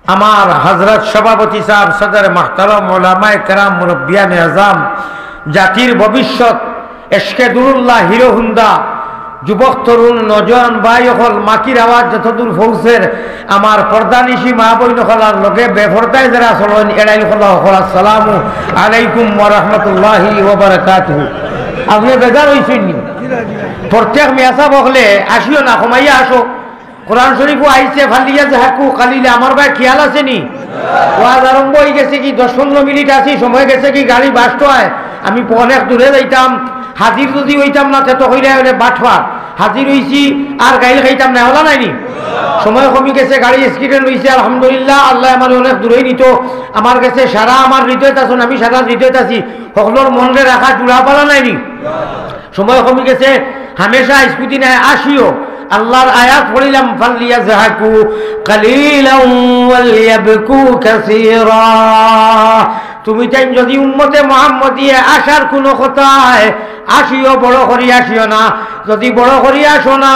আমার হযরত সভাপতি সাহেব, সদর মাহতারাম, ওলামায়ে কেরাম, মুরব্বিয়ানে আজম, জাতির ভবিষ্যৎ, এশকে দুরুল্লাহ হিরো হুন্দা, যুবক তরুণ নজওয়ান ভাই হল, মাকির আওয়াজ যতদূর পৌঁছের আমার পর্দানিশি মা বইন হলার লোকে বেফরদায় যারা চলেন এড়াইল হল হল আসসালামু আলাইকুম ওয়া রাহমাতুল্লাহি ওয়া বারাকাতুহু। আপনি বেজার হইছেন নি? প্রত্যেক মেয়াসা বকলে আসিও না, কমাইয়া আসো। কোরআন শরীফও আইছে ফালিয়া যাহাকু কালিলে। আমার ভাই খেয়াল আছে নি? ওয়াজ আরম্ভ হয়ে গেছে কি 10-15 মিনিট আছি, সময় গেছে কি গাড়ি বাস্ট হয়। আমি অনেক দূরে যাইতাম, হাজির যদি হইতাম না তো হইলে বাঠবা হাজির হইছি আর গাইল খাইতাম না, হলা নাইনি? সময় কমে গেছে, গাড়ি এক্সিডেন্ট হয়েছে, আলহামদুলিল্লাহ আল্লাহ আমার অনেক দূরেই নিত। আমার কাছে সারা আমার হৃদয়ত আছেন, আমি সারা হৃদয়ত আছি, সকলের মনে রাখা জুড়া পালা নাইনি? সময় কমে গেছে, হামেশা স্কুটি নাই আসিও। আল্লাহর আয়াত পড়িলাম, ফালিয়াযহাকু কালিলান ওয়ালিয়াবকু কাসীরা। তুমি তাই যদি উম্মতে মুহাম্মদিয়ে আসার কোনো কথায় আসিও, বড় করি আসিও না। যদি বড় করি আসো না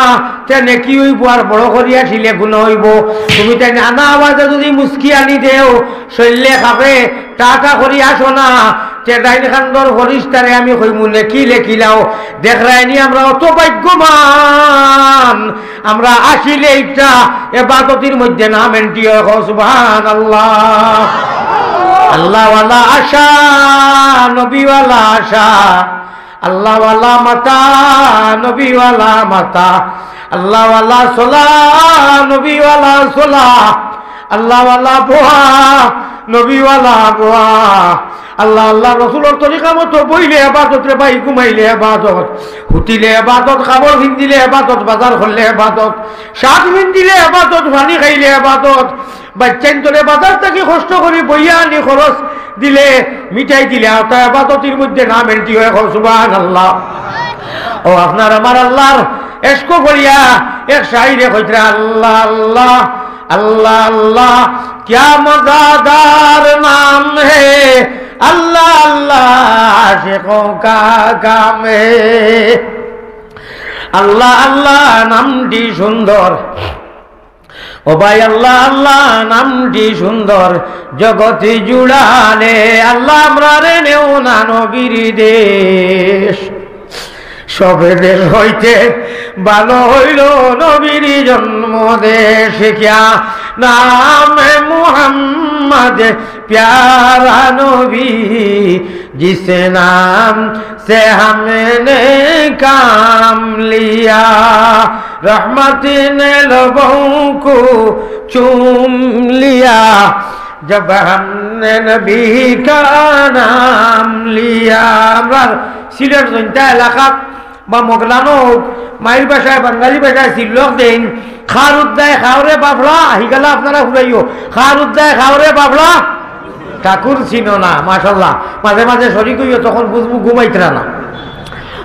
তে নেকি হইব, আর বড় করি আসিলে গুনাহ হইব। তুমি তাই নানা আওয়াজে যদি মুস্কি আনি দেও, শৈলে খাবে, টাকা করি আসো না তে ডাইন খান্দর ফরিস্তারে আমি কইমু নেকি লেখিলাও। দেখরাইনি আমরা অত ভাগ্যবান, আমরা আসিলে এইটা ইবাদতের মধ্যে নাম এন্টিও। সুবহানাল্লাহ। আল্লাহওয়ালা আশা, নবীওয়ালা আশা, আল্লাহওয়ালা মাতা, নবীওয়ালা মাতা, আল্লাহওয়ালা সোলা, নবীওয়ালা সোলা, আল্লাহওয়ালা বোয়া, নবীওয়ালা বোয়া। আল্লাহ আল্লাহ রসুলের তরিকা মতো বইলে এবাদত রে ভাই, ঘুমাইলে এবাদত, হুতিলে এবাদত, কাপড় পিন্ধিলে এবাদত, বাজার করলে এবাদত, শাক পিন্ধিলে এবাদত, পানি খাইলে এবাদত, বাচ্চাইন তোলে বাজার থেকে কষ্ট করি বইয়া আনি খরচ দিলে, মিঠাই দিলে, ওটা এবাদতের মধ্যে নাম এন্টি হয়ে। সুবহানাল্লাহ। ও আপনার আমার আল্লাহর এশক করিয়া এক শাইরে কইরা, আল্লাহ আল্লাহ अल्लाह अल्लाह क्या मज़ेदार नाम है, अल्लाह अल्लाह आशिकों का काम है। अल्लाह अल्लाह नामটি সুন্দর, ও ভাই আল্লাহ আল্লাহ নামটি সুন্দর, জগতে জুড়ালে আল্লাহ আমরারে নেও না নবীর দেশ। সবে দেশ হইতে ভালো হইল নবীর জন্ম দেশ, क्या नाम है मुहम्मद प्यारा नबी, जिस नाम से हमने काम लिया, रहमत ने लोगों को चूम लिया, जब हमने नबी का नाम लिया। আমরা সিলেট জনতা এলাকা বা মোগলানো মাইর ভাষায়, বাঙালি ভাষায় সিল্লক দেন, খার উদ্দায় খাওরে বাবলা, আহি গেলা আপনারা ফুরাইও, খার উদ্দায় খাওরে বাবলা, ঠাকুর চিনো না। মাশাল্লাহ, মাঝে মাঝে শরীর হইও, তখন বুঝবো ঘুমাইতরা না।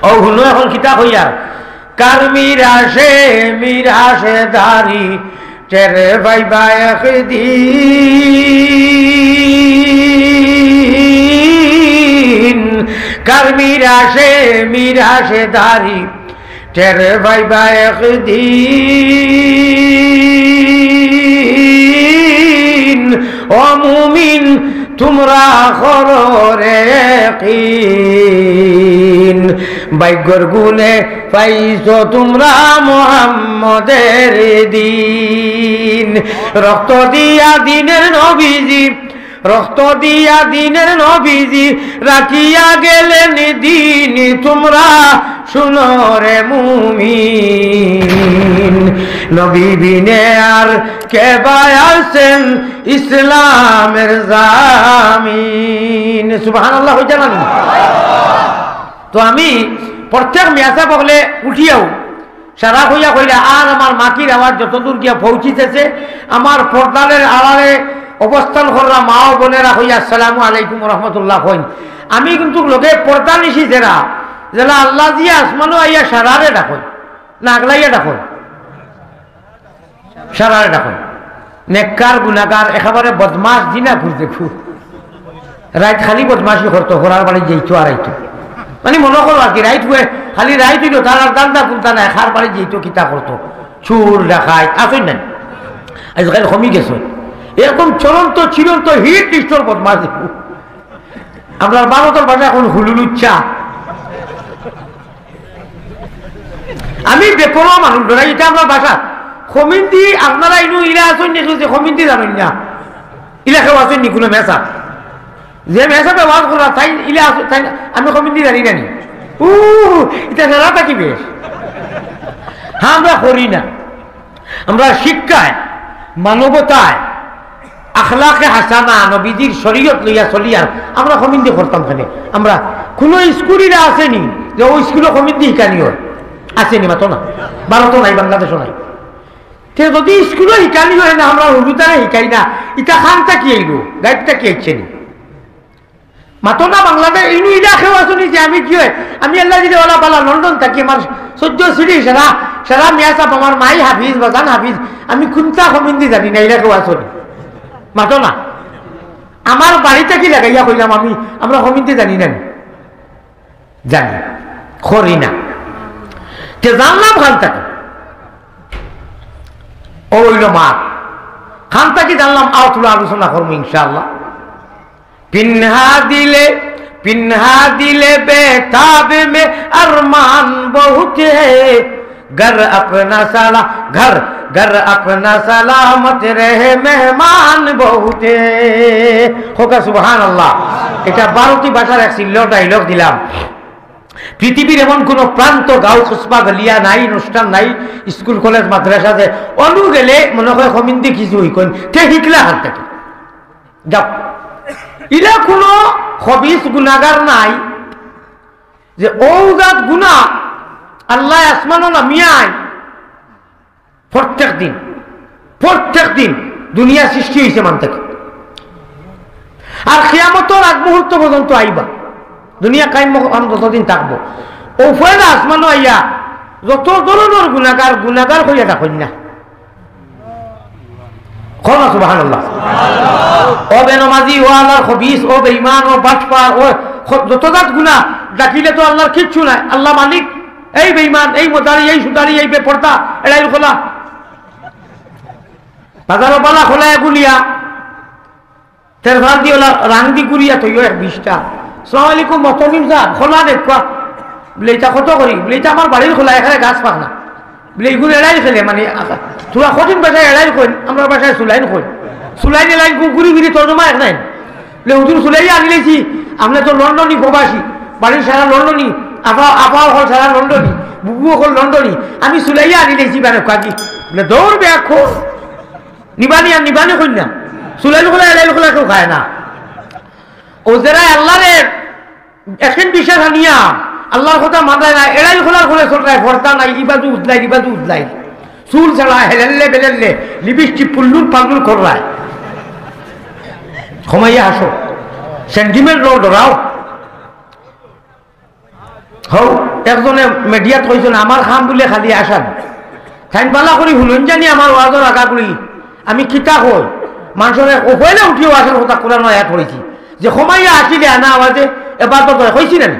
ও হুনো এখন কিতা হইয়া, কার মিরাশে দারি তেরে ভাই ভাই একদিন, কার মিরাশে দারি তেরে ভাই ভাই একদিন, ও মুমিন তোমরা করো রে ইয়াকিন, ভাগ্যর গুণে পাইছো তোমরা মুহাম্মদের দিন। রক্ত দিয়া দিনের নবীজি, রক্ত দিয়া দিনের নবীজি রাখিয়া গেলেন দিন, তোমরা শুনো রে মুমিন, নবী বিনে আর কে বায়াছেন ইসলামের জামিন। সুবহানাল্লাহ হইতে না? তো আমি প্রত্যেক মেয়াসা বকলে উঠিয়াও সারা হইয়া কইরা, আর আমার মাকির আওয়াজ যতদূর গিয়া পৌঁছিতেছে, আমার পর্দারের আড়ালে অবস্থান কররা মা ও বোনেরা হইয়া আসসালামু আলাইকুম রহমতুল্লাহ হইন। আমি কিন্তু লোকে পর্দা নিছি যারা যারা আল্লাহ দিয়া আসমানো আইয়া সারারে ডাকন, না আগলাইয়া ডাকন, সারারে ডাকন। নেককার গুনাহগার একেবারে বদমাস দিনা ঘুরতে খুব রাইত খালি বদমাসি করতো, ঘোরার বাড়ি যেইতো আর আইতো, মানে মনে করো আর কি রাইত হয়ে খালি রাইত হইল, তার আর দান্দা কুলতা নাই, খার বাড়ি যেইতো কিতা করতো, চুর দেখায় আসই নাই। আজকাল কমি গেছে, এরকম চলন্ত চিরন্ত হিট লিস্টর বদমাশ দেখব। আমরা ভারতের ভাষা এখন হুলুলুচ্চা। আমি বেপরোয়া মানুষ ধরা, এটা আমার ভাষা। খমিন্দি আপনারা ইনু ইলা আসেন নাকি? যে খমিন্দি জানেন না, ইলা কেউ আসেন নি কোনো মেসা? যে মেসা ব্যবহার করা তাই ইলা আসেন, তাই আমি খমিন্দি জানি জানি। এটা জানা থাকি বেশ। হ্যাঁ, আমরা করি না। আমরা শিক্ষায়, মানবতায়, আখলাকে হাসানা, নবীজির শরীয়ত লইয়া চলিয়ার আমরা খমিন্দি করতাম। খানে আমরা কোনো স্কুলিরা আসেনি যে ওই স্কুলে খমিন্দি শিকানি হয়, আসেনি মাত্র না। ভারতও নাই, বাংলাদেশও নাই। যদি স্কুলে শিকানি হয় না, আমরা হুলুতারে শিকাই না। ইটা খানটা কি আইলো, গাইডটা কি আইছে নি মাতো না। বাংলাদেশ ইনু ইলা খেয়ে আসুনি যে আমি কি হয়, আমি আল্লাহ যদি ওলা পালা লন্ডন থাকি, আমার 14 সিঁড়ি সারা সারা মিয়া সাপ, আমার মাই হাফিজ বাজান হাফিজ, আমি কোনটা খমিন্দি জানি না, ইলা কেউ আসুনি মাতো না। আমার বাড়িতে কি লাগাইয়া কইলাম আমি, আমরা খমিন্দি জানি না, জানি করি না। কে জানলাম খানটাকে ও হইল মা, খানটাকে জানলাম। আওতুলা আলোচনা করবো ইনশাআল্লাহ। पिन्हा दिले बेताब में अरमान बहुत है, घर अपना साला घर अपना सलामत रहे मेहमान बहुत है। होगा सुबहान अल्लाह। এটা ভারতী ভাষার এক সিল্লো ডায়লগ দিলাম। পৃথিবীর এমন কোন প্রান্ত, গাঁও, কসবা, গলিয়া নাই, অনুষ্ঠান নাই, স্কুল কলেজ মাদ্রাসা যে অনু গেলে মনে হয় খমিন্দি কিছু হইকন তে শিখলা হাত থেকে যাও। ইলা কোন খবিস গুনাগার নাই যে ঔজাত গুনা আল্লাহ আসমানো না মিয়ায় প্রত্যেক দিন দুনিয়া সৃষ্টি হয়েছে মান থেকে। আর কিয়ামতের আগ মুহূর্ত পর্যন্ত আইবা, দুনিয়া কায়েম যতদিন থাকবো, ও ফয়দা আসমানো আইয়া যত ধরনের গুনাগার হইয়া থাকেন না। খোলা সুবহানাল্লাহ। ও বেনমাজি, ও আল্লাহর খবিস, ও বেঈমান, ও বাটপার, ও যতজাত গুনাহ ডাকিলে তো আল্লাহর কিচ্ছু নাই। আল্লাহ মালিক, এই বেঈমান, এই মোদারি, এই সুদারি, এই বেপর্দা, এড়াই খোলা বাজারও পালা খোলা এগুলিয়া তেরভার দিয়ে ওলা রাংদি গুড়িয়া তৈও 20টা। আসসালামু আলাইকুম মতমিম সাহেব, খোলা দেখবা বলে এটা কত করি বলে এটা আমার বাড়ির খোলা, এখানে গাছ পাক না বলে এইগুলো এড়াই ফেলে। মানে তোরা কঠিন বাসায় এড়াই কইন, আমরা বাসায় সুলাইন কই, সুলাইন এলাইন ঘুরি ঘুরি তর্জমা এক নাই বলে হুজুর সুলাই আনি লেছি। আপনি তো লন্ডনী প্রবাসী, বাড়ির সারা লন্ডনী, আপাও হল সারা লন্ডনী, বুবুও হল লন্ডনী, আমি সুলাইয়া আনি লেছি মানে কাকি বলে দৌড় ব্যাগ খো নিবানি আর নিবানি কই না। সুলাইন খোলা এলাইন খোলা কেউ খায় না। ও যারা আল্লাহরে এখন বিশ্বাস আনিয়া আল্লাহর কথা মাথায় না, এড়াই খোলার খোলে চলরায়, ভর্তা নাই, ইবাজু উজলাই, চুল ছাড়া হেলেলে বেলেলে, লিপস্টিক পুল্লুর পাল্লুর কররায়। ঘুমাইয়া আসো, সেন্টিমেন্ট রোড ধরাও। হও একজনে মিডিয়াত কইছেন আমার খাম বলে খালি আসান খাইন পালা করি শুনুন জানি আমার ওয়াজর আগা করি আমি কিতা কই মানুষের ওখানে উঠিও আসার কথা কোরআন আয়াত পড়েছি যে ঘুমাইয়া আসিলে আনা আওয়াজে এবার তো কইছিলেন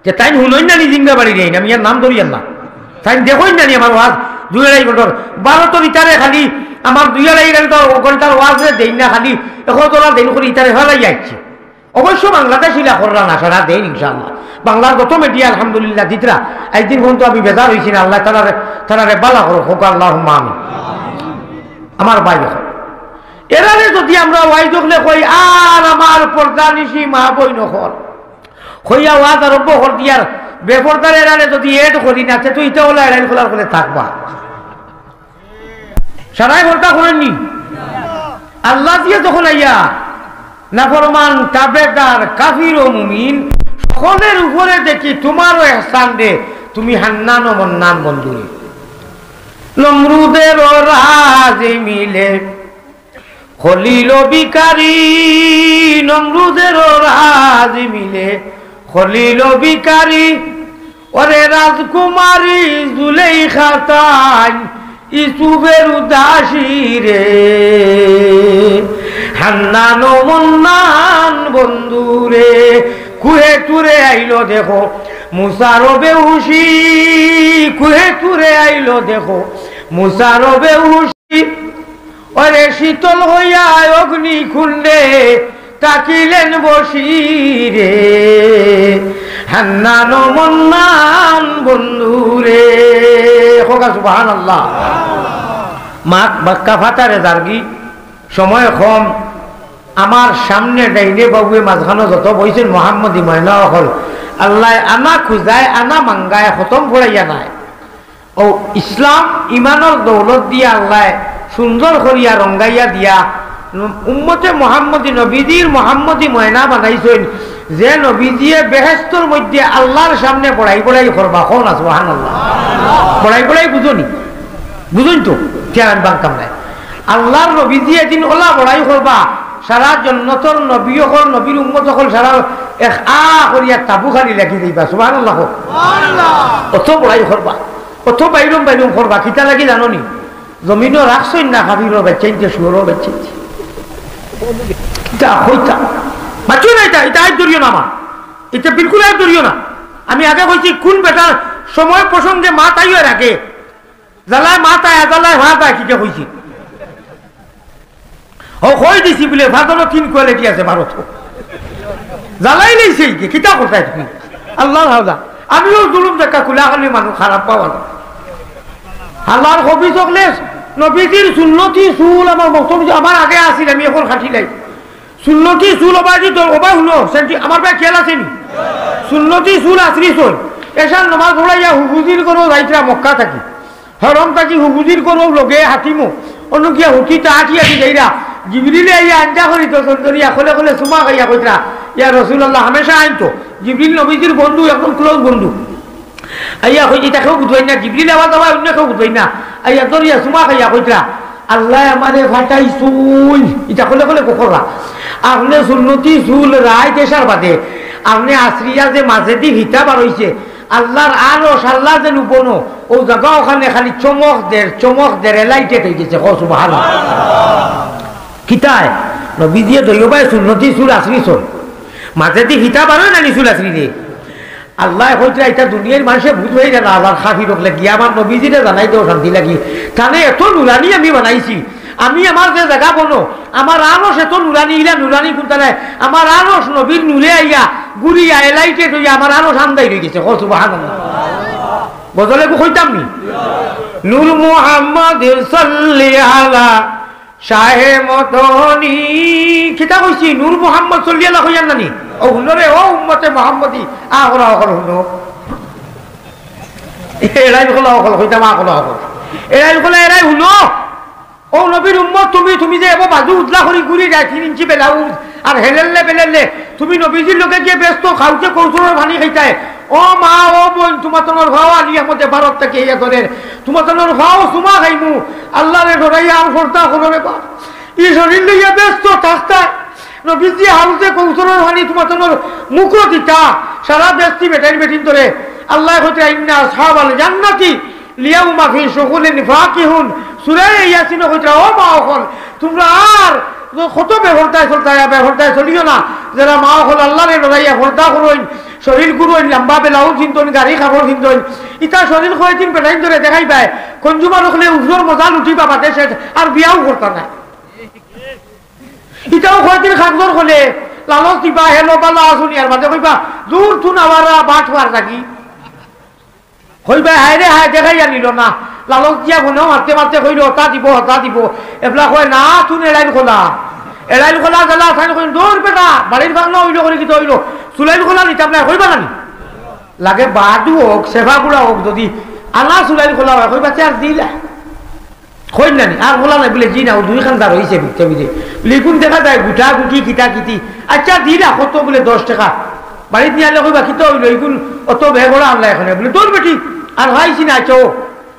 যে তাই শুনুন জানি জিঙ্গা বাড়ি নেই, আমি আর নাম ধরিয়ান না, তাই দেখুন জানি আমার ওয়াজ 2-2.5 ঘন্টার 12 ইটারে খালি আমার 2-2.5 ঘন্টার ওয়াজে দেই না, খালি $1 দিন করে ইটারে হলাই যাচ্ছে। অবশ্য বাংলাদেশ ইলা কররা না সারা দেন ইনশাআল্লাহ। বাংলার গত মিডিয়া আলহামদুলিল্লাহ দিতরা একদিন পর্যন্ত আমি বেজার হয়েছি না। আল্লাহ তালারে বালা করো হোক আল্লাহুম্মা আমিন। আমার ভাই এরারে যদি আমরা ওয়াই দেখলে কই আর আমার পর্দা নিশি মা বই নখর হইয়া ওয়াজ আরম্ভ কর দিয়ার বেপরদার এরারে যদি এড করি না তুই এটা হলো এরাই খোলার করে থাকবা সারাই ঘরটা করেননি। আল্লাহ দিয়ে যখন আইয়া নাফরমান তাবেদার কাফির ও মুমিন সকলের উপরে দেখি তোমারও এহসান দে, তুমি হান্নান ও মন্নান বন্ধুরে। নমরুদের রাজে মিলে খলিল বিকারি, নমরুদের রাজে মিলে খলিল বিকারি, ওরে রাজকুমারী জুলেইখা তাই ইসুফের উদাসী রে, হান্নান ও মন্নান বন্ধুরে। কুহে টুরে আইলো দেখো মুসারো বেহুশি, কুহে টুরে আইলো দেখো মুসারো বেহুশি, ওরে শীতল হইয়া অগ্নি কুণ্ডে তাকিলেন বসিরে হান্নান মন্নান বন্ধুরে হোকা সুবহানাল্লাহ। মাক বাক্কা ফাটারে জার্গি সময় কম আমার সামনে ডাইনে বাবুয়ে মাঝখানো যত বইছেন মোহাম্মদী ময়না হল আল্লাহ আনা খুঁজায় আনা মাঙ্গায় খতম ফোড়াইয়া নাই ও ইসলাম ইমানের দৌলত দিয়া আল্লাহ সুন্দর করিয়া রঙ্গাইয়া দিয়া উম্মতে মোহাম্মদী নবীজির মোহাম্মদী ময়না বানাইছেন যে নবীজিয়ে বেহেস্তর মধ্যে আল্লাহর সামনে পড়াই পড়াই করবা কোন আছে সুবহানাল্লাহ পড়াই পড়াই বুঝনি বুঝুন তো কেন বাংকাম নাই আল্লাহর নবীজি এদিন ওলা পড়াই করবা সারা জন্নতর নবী হল নবীর উম্মত হল সারা এক করিয়া তাবু খালি লেখি দিবা সুবহানাল্লাহ সুবহানাল্লাহ অত পড়াই করবা অত বাইরম বাইরম করবা কিতা লাগি জাননি জমিনও রাখছই না খাবিরও বেচাইতে শুয়োরও বেচাইতে বাচ্চু না এটা আয় দরিও না আমার এটা বিলকুল আয় দরিও না আমি আগে বলছি কোন বেটার সময় প্রসঙ্গে মা তাইও রাখে জ্বালায় মা তাই জ্বালায় মা তাই কিটা হয়েছি ও কই দিছি বলে ভাতরও 3 কোয়ালিটি আছে ভারত জ্বালাই নেইছে কিতা করতাই তুমি আল্লাহ হাওলা আমিও জুলুম দেখা খুলা খালি মানুষ খারাপ পাওয়া আল্লাহর হবি চকলে নবীজির সুন্নতি চুল আমার মতন আমার আগে আসিল আমি এখন খাটি নাই সুন্নতি চুল ওবাজি তোর ওবা হলো সেন্টি আমার ভাই খেয়াল আছে নি সুন্নতি চুল আসরি চল এসার নমাজ পড়াইয়া হুজুর করো যাইতরা মক্কা থাকি হরম থাকি হুজুর করো লগে হাতিমো অন্য গিয়া হুতি তাহাটি আটি যাইরা জিবরিলে আইয়া আঞ্জা করি তো সন্তরিয়া খোলে খোলে সুমা খাইয়া কইতরা ইয়া রাসূলুল্লাহ হামেশা আইতো জিবরিল নবীজির বন্ধু একদম ক্লোজ বন্ধু আইয়া কইছি তাকেও বুঝাই না জিবরিল আবার তোমার অন্য কেউ বুঝাই না আইয়া দরিয়া সুমা খাইয়া কইতরা আল্লাহ আমারে ফাটাই চুল এটা খোলে খোলে কোকরা আপনি সুন্নতি চুল রায় দেশার বাদে আপনি আশ্রিয়া যে মাঝে দি হিতা বার হইছে আল্লাহর আরো সাল্লাহ যেন উপনো ও জায়গা ওখানে খালি চমক দের লাইটে হয়ে গেছে সুবহানাল্লাহ কিতায় নবীজিয়ে দৈবাই সুন্নতি চুল আশ্রি চল মাঝে দি হিতা বার হয় না নি চুল আশ্রি রে আল্লাহ হইতে এটা দুনিয়ার মানুষে বুঝ হয়ে গেল আল্লাহর খাফির লাগি আমার নবীজিরে জানাই দেও শান্তি লাগি তাহলে এত নুরানি আমি বানাইছি আমি আমার যে জায়গা বনো আমার আরস এত নুরানি ইলা নুরানি কোনটা আমার আরস নবীর নুরে আইয়া গুড়িয়া এলাইটে হইয়া আমার আরস আন্দাই রয়ে গেছে সুবহানাল্লাহ বদলে কইতাম নি নূর মুহাম্মদ সাল্লাল্লাহু আলা শাহে মতনি কিতা কইছি নূর মুহাম্মদ সাল্লাল্লাহু হইয়ান নানি ও হুনরে ও উম্মতে মুহাম্মদি আহরা হল হুনো এরাই হলো হল কইতাম আহরা হল এরাই হলো এরাই হুনো ও নবীর উম্মত তুমি যে এব বাজু উদলা করি গুড়ি যায় 3 ইঞ্চি বেলাউজ আর হেলেলে তুমি নবীজির লোকে গিয়ে ব্যস্ত খাউতে কৌশলের পানি খাইতায় ও মা ও বোন তোমার তোমার ভাও আলিয়া মধ্যে ভারত থেকে ইয়া করে তোমার তোমার ভাও সুমা খাইমু আল্লাহরে ডরাইয়া আর ফোরতা করবে বা ই শরীর লইয়া ব্যস্ত থাকতা নবীজি হাউতে কৌশলের পানি তোমার তোমার মুখ দিতা সারা ব্যস্তি বেটিন ধরে আল্লাহ হতে ইন্না আসহাবাল জান্নাতি লিয়াউমা ফি শুগুলিন ফাকিহুন সূরা ইয়াসিন কইতা ও মা হল তোমরা আর কত বেহরতায় চলিও না যারা মা হল আল্লাহরে ডরাইয়া ফোরতা করইন শরীর গুরুইন লম্বা বেলাও চিন্তন গাড়ি খাবার চিন্তন ইটা শরীর কয়েকদিন পেটাইন ধরে দেখাই পায় কনজুমার হলে উজোর মজা লুটি পাবা দেশে আর বিয়াও করতা না ইটাও কয়েকদিন খাগজর হলে লালচ দিবা হেলো বালা আসুনি আর মাঝে কইবা দূর থুন আবারা বাট হওয়ার থাকি কইবা হায় রে হায় দেখাই আনিল না লালচ দিয়া গুনেও মারতে মারতে কইল হতা দিব এবলা কয় না তুন এলাইন খোলা জ্বালা খাই কই দূর বেটা বাড়ির ভাঙনা হইল করে কিন্তু হইল চুলাইন খোলা নিতে আপনার কইবা নানি লাগে বাদু হোক সেবা গুড়া হোক যদি আনা চুলাইন খোলা হয় কইবা চার দিলা কই নানি আর খোলা নাই বলে জি না দুই খানদার হয়েছে ভিতরে বলে কোন দেখা যায় গুটা গুটি কিটা কিটি আচ্ছা দিলা কত বলে 10 টাকা বাড়িতে নিয়ে আনলে কইবা কিতো হইল এইগুন অত বেগড়া আনলা এখানে বলে তোর বেটি আর খাইছি না চো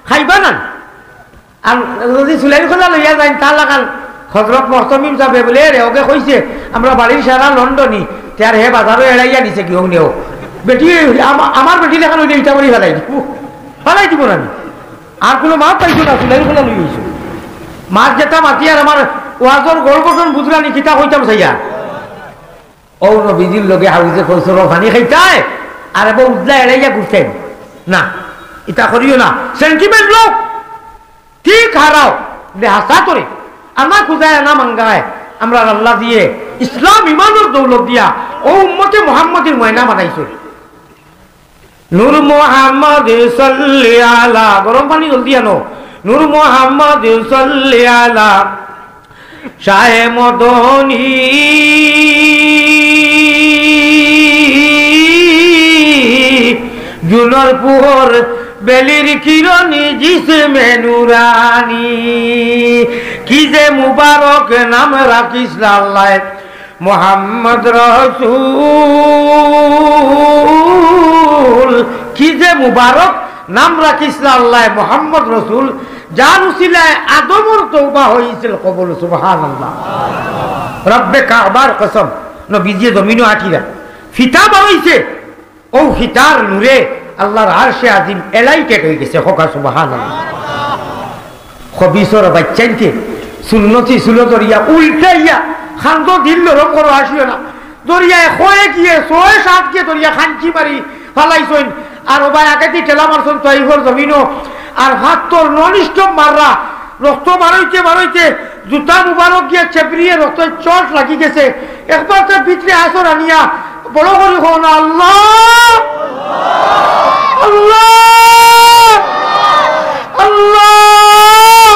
খাইবা না আর যদি চুলাইন খোলা লইয়া যাই তা লাগান হজরত মহতমিম যাবে বলে রে ওকে কইছে আমরা বাড়ির সারা লন্ডনী তার হে বাজারও এড়াইয়া নিছে কি হোক নেও বেটি আমার বেটি লেখান হইলে ইটা করে ফেলাই দিব না আর কোনো মাছ পাইছো না চুলাই খোলা লই আইছো মাছ যেটা মাতি আর আমার ওয়াজর গোল গঠন বুঝলানি কিতা কইতাম সাইয়া ও নবীজির লগে হাউজে কইছর পানি খাইতায় আর এবার উজলা এড়াইয়া ঘুরতেন না এটা করিও না সেন্টিমেন্ট লোক ঠিক হারাও হাসা তোরে আনা খুঁজায় না মাঙ্গায় আমরা আল্লাহ দিয়ে ইসলাম ইমানের দৌলত দিয়া ও উম্মতে মুহাম্মদের ময়না বানাইছো। নূর মুহাম্মদ সাল্লি আলা, গরম পানি জলদি আনো। নূর মুহাম্মদ সাল্লি আলা শাহে মদনী জুনর পুহর বেলির কিরণী জিসমে নুরানি। কি যে মুবারক নাম রাখিস আল্লাহ মুহাম্মদ রাসূল, কি যে মুবারক নাম রাখিস আল্লাহ মুহাম্মদ রাসূল, যার উসিলায় আদমর তওবা হয়েছিল কবুল। সুবহানাল্লাহ। রব্বে কাবার কসম, নবীজি জমিনও আঠিরা ফিতা বানাইছে, ও ফিতার নূরে আল্লাহর আরশে আজিম এলাইটেড হয়ে গেছে। হোকা সুবহানাল্লাহ। খবিসর বাচ্চাইতে সুন্নতি সুলো দরিয়া উল্টাইয়া খান্দ দিল রং করো আসিও না দরিয়ায় হয়ে গিয়ে ৬-৭ গিয়ে দরিয়া খাঞ্চি মারি ফালাইছেন। আর ওবাই আগে ঠেলা মারছেন তৈফর জমিনও। আর হাত তোর ননিষ্ঠ মাররা রক্ত বারইতে জুতা মুবারক গিয়ে চেপড়িয়ে রক্ত চট লাগি গেছে। একবার তার ভিতরে আসর আনিয়া বড় করে হন আল্লাহ আল্লাহ আল্লাহ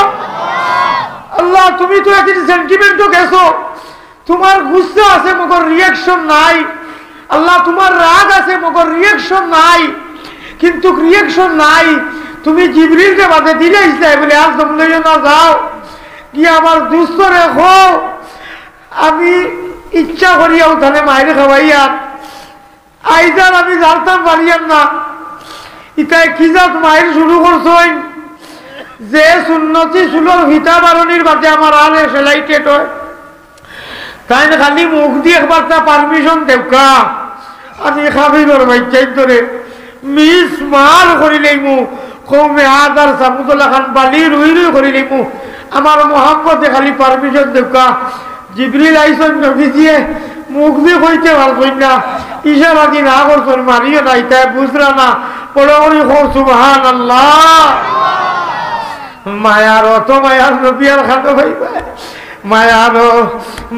আল্লাহ। তুমি তো একদিন সেন্টিমেন্টও গেছো, তোমার গুসা আছে মগর রিয়াকশন নাই। আল্লাহ তোমার রাগ আছে মগর রিয়াকশন নাই, কিন্তু রিয়াকশন নাই। তুমি জিবরিলকে বাদে দিলে ইসলাম বলে আজ তোমরা না যাও কি আমার দুস্থ রেখো, আমি ইচ্ছা করিয়া ওখানে মায়ের খাওয়াইয়া আইজার আমি জানতাম পারিয়াম না। ইতাই কি যা মায়ের শুরু করছই যে সুন্নতি সুলোর ভিতা বারণীর বাদে আমার আলে সেলাইটেড হয়, তাই না খালি মুখ দিয়ে একবার তা পারমিশন দেবকা আমি খাবির বাচ্চাই ধরে মিস মার করিলেই মু কমে আদার সামুদুল্লাহ খান বালি রুই রুই করিলেই মু আমার মোহাম্মদে খালি পারমিশন দেবকা। জিবরিল আইসন নবীজিয়ে মুখ দিয়ে কইতে পারবই না, ইশারা দি না করছেন মারিও না, তাই বুঝরা না পড়ে করি হো সুবহানাল্লাহ। মায়ারো তো মায়ার নবী আর খাটো ভাইবা মায়ারো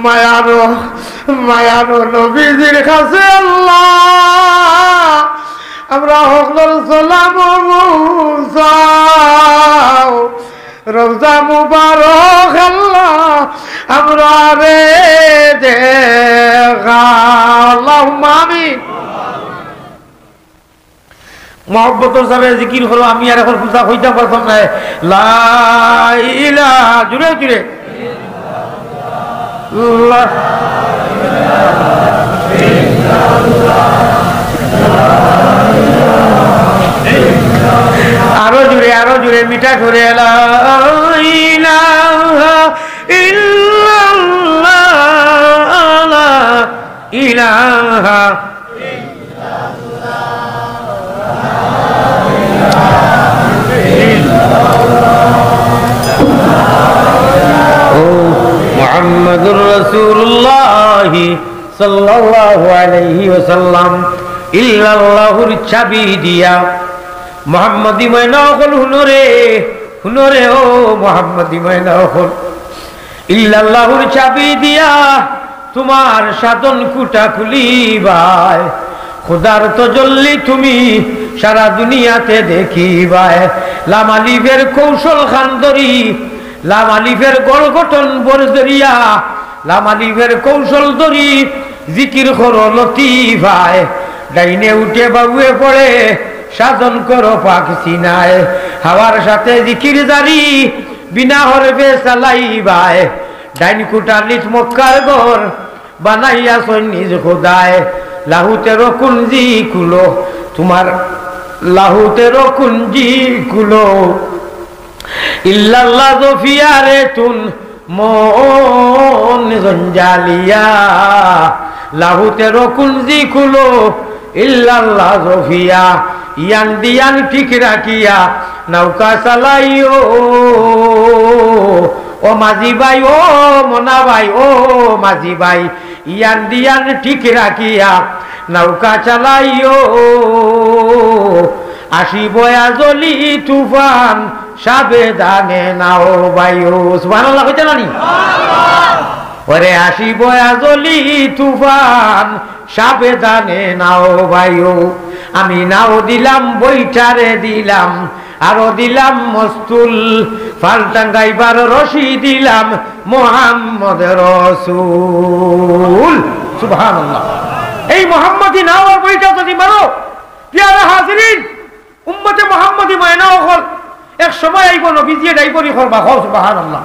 মায়ারো মায়ারো নবীজির কাছে আল্লাহ আমরা হকল সালাম মুসাও রওজা মুবারক আল্লাহ আমরা রে দেখা আল্লাহুম্মা আমিন। মহব্বতের সাথে জিকির হলো। আমি আর এখন পূজা হইতে পারতাম না। লা ইলাহা জুড়ে জুড়ে আরো জুড়ে আরো জুড়ে মিঠা করে লা ইলাহা ইল্লাল্লাহ লা ইলাহা মুহাম্মাদুর রাসূলুল্লাহ সাল্লাল্লাহু আলাইহি ওয়াসাল্লাম ইল্লাল্লাহুর চাবি দিয়া মুহাম্মাদি ময়না হল হুনরে ও মুহাম্মাদি ময়না হল ইল্লাল্লাহুর চাবি দিয়া তোমার সাধন কুটা খুলিবাই খোদার তজল্লি তুমি সারা দুনিয়াতে দেখিবাই। লামালিফের কৌশল খানদরি লামালিফের গড় গঠন বরজরিয়া লামালিফের কৌশল দরি জিকির করো লতিফায় ডাইনে উঠে বাবুয়ে পড়ে সাধন করো পাক সিনায় হাওয়ার সাথে জিকির জারি বিনা হরবে চালাইবায় ডাইন কুটা নিজ মক্কার ঘর বানাইয়া নিজ খোদায় লাহুতেরও কুঞ্জি কুলো তোমার লাহুতেরও কুঞ্জি কুলো ইল্লাল্লাহ জফিয়ারে তুন মন জঞ্জালিয়া লাহুতেরও কুঞ্জি কুলো ইল্লাল্লাহ জফিয়া ইয়ান দিয়ান ঠিক রাখিয়া নৌকা চালাইও ও মাঝি ভাই ও মোনা ভাই ও মাঝি ভাই ইয়ান দিয়ান ঠিক রাখিয়া নৌকা চালাইও আসিব আজলি তুফান সাবধানে নাও বায়ু। সুবহানাল্লাহ কইতে নানি? ওরে আসিব আজলি তুফান সাবধানে নাও বায়ু। আমি নাও দিলাম বৈঠারে দিলাম, আরো দিলাম মস্তুল, ফালটাঙ্গাইবার রশি দিলাম মুহাম্মদ রাসূল। সুবহানাল্লাহ। এই মুহাম্মদি নাওয়ার বইটা যদি মারো, প্রিয় হাজিরিন, উম্মতে মুহাম্মদি ময়নাও হল এক সময় আইব নবীজি ডাইবরি করবা। সুবহানাল্লাহ।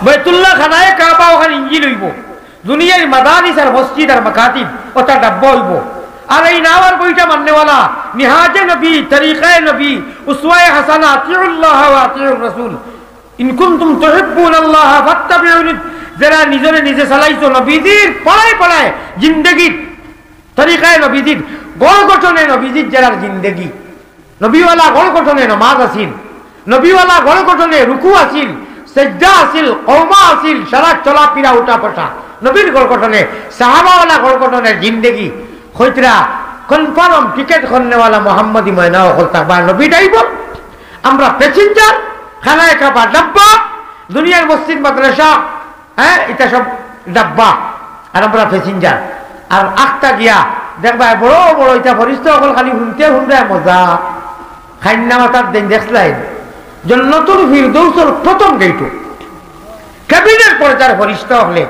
বাইতুল্লাহ খানায় কাবা ওখানে ইঞ্জিল হইব, দুনিয়ার মাদারিস আর মসজিদ আর মাকাতিব ওটা ডাব্বা হইব। আর এই নাওয়ার বইটা মাননেওয়ালা নিহাজে নবী, তরিকায়ে নবী, উসওয়ায়ে হাসানা, আতিউল্লাহ ওয়া আতিউর রাসূল, ইন কুনতুম তুহিব্বুনাল্লাহ ফাত্তাবিউনি, যারা নিজরে নিজে চালাইছো নবীজির পড়ায় পড়ায় জিন্দেগির তরিকায়ে নবীজির গড় গঠনে নবীজির যারা জিন্দেগি, নবীওয়ালা গড় গঠনে নমাজ আছিল, নবীওয়ালা গড় গঠনে রুকু আছিল, সেজদা আছিল, কওমা আছিল, সারা চলাফেরা উঠা বসা নবীর গড় গঠনে, সাহাবাওয়ালা গড় গঠনের জিন্দেগি হইতরা কনফার্ম টিকেট করনেওয়ালা মোহাম্মদী ময়নাও হলতা বা নবী ডাইব। আমরা প্যাসেঞ্জার, খানায় কাবা ডাব্বা, দুনিয়ার মসজিদ মাদ্রাসা, হ্যাঁ এটা সব ডাব্বা, আর আমরা প্যাসেঞ্জার। আর আখটা গিয়া দেখবা বড় বড় এটা ফরিস্ত সকল খালি শুনতে শুনতে মজা খাইন্না মাতার দিন দেখলাই জান্নাতুল ফিরদৌসের প্রথম গেইটো ক্যাবিনেট পর্যায়ের ফরিস্ত হলে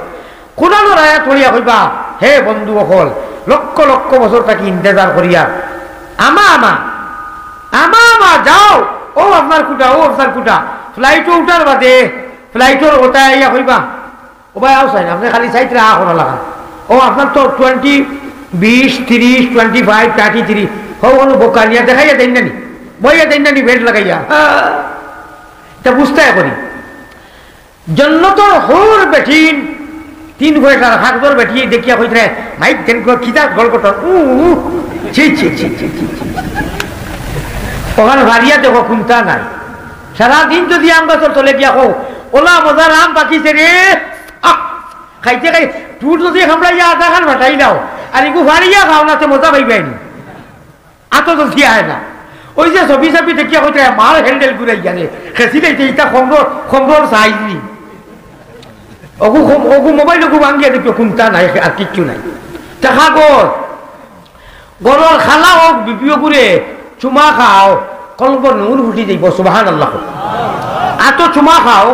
কোরআনের আয়াত পড়িয়া কইবা, হে বন্ধু সকল, লক্ষ লক্ষ বছর থাকি ইন্তজার করিয়া আমা আমা আমা আমা যাও, ও আপনার কুটা, ও আপনার কুটা, ফ্লাইটও উঠার বাদে ফ্লাইটর ওটা ইয়া কইবা, ও ভাই আও চাই না, আপনি খালি সাইড রাহা করা লাগা, ও আপনার তো 20, 20, 30, 25, 33 হও কোনো বোকা নিয়ে দেখাইয়া দেন নানি, বইয়া দেন নানি, বেড লাগাইয়া এটা বুঝতে করি। জন্নতর হোর বেঠিন 3 বছর হাকদর বেঠিয়ে দেখিয়া কইতে মাইক দেন খিদা গল্পটা ছি ছি ছি ছি ছি, ওখানে ভারিয়া দেখো কোনটা নাই। সারাদিন যদি আম গাছর চলে গিয়া কো ওলা মজার আম পাকিছে রে, খাইতে খাই টুট যদি খামড়াইয়া আধা খান ভাটাই দাও, আর একটু ভারিয়া খাও না তো মজা পাইবাইনি, আত তো দিয়া হয় না। ওই যে ছবি ছবি দেখিয়া কইতে মার হ্যান্ডেল ঘুরাই গেলে খেসি দিতে এটা খমর সাইজ নি, ওগু মোবাইল ওগু ভাঙ্গিয়া দেখিও কোনটা নাই, আর কিচ্ছু নাই। দেখা গর গরর খালা হোক বিপিও করে চুমা খাও, কলব নূর ফুটি যাইব। সুবহানাল্লাহ। আত চুমা খাও,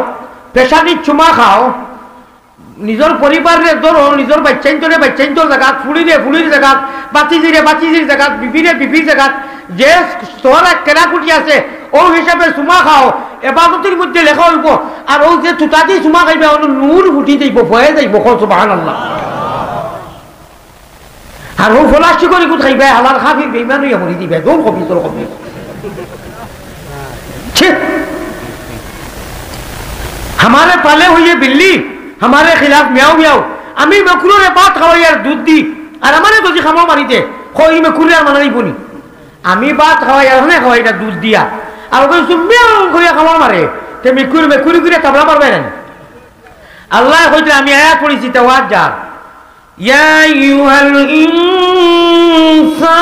পেশানির চুমা খাও, নিজের পরিবারের ধরো, নিজের বাচ্চাইন্তরে বাচ্চাইন্তর জায়গা, ফুলিরে ফুলির জায়গা, বাচিজিরে বাচিজির জায়গা, বিপিরে বিপির জায়গা, যে তোরা কেনাকুটি আছে ও হিসাবে চুমা খাও, এবাদতের মধ্যে লেখা হইব। আর ও যে তুতা দিয়ে চুমা খাইবে নূর ফুটি যাইব, ভয়ে যাইব। সুবহানাল্লাহ। আর ও ফলাশি করে কুত খাইবে, হালাল খাফির বেইমান হইয়া মরি দিবে। দৌড় কবি তোর কবি हमारे पाले हुए बिल्ली हमारे खिलाफ म्याऊ म्याऊ, আমি মেকুরের ভাত খাওয়াই আর দুধ দি, আর আমারে যদি খামাও মারিতে কই মেকুরে আর মানা দিবনি, আমি ভাত খাওয়াই আর হনে খাওয়াই না দুধ দিয়া, আর ওকে মিয়াও করিয়া খামাও মারে, তে মেকুরি মেকুরি করে তাবলা মারবে না। আল্লাহ কইতে আমি আয়াত পড়েছি তাওয়াজ যা, ইয়া আইয়ুহাল ইনসান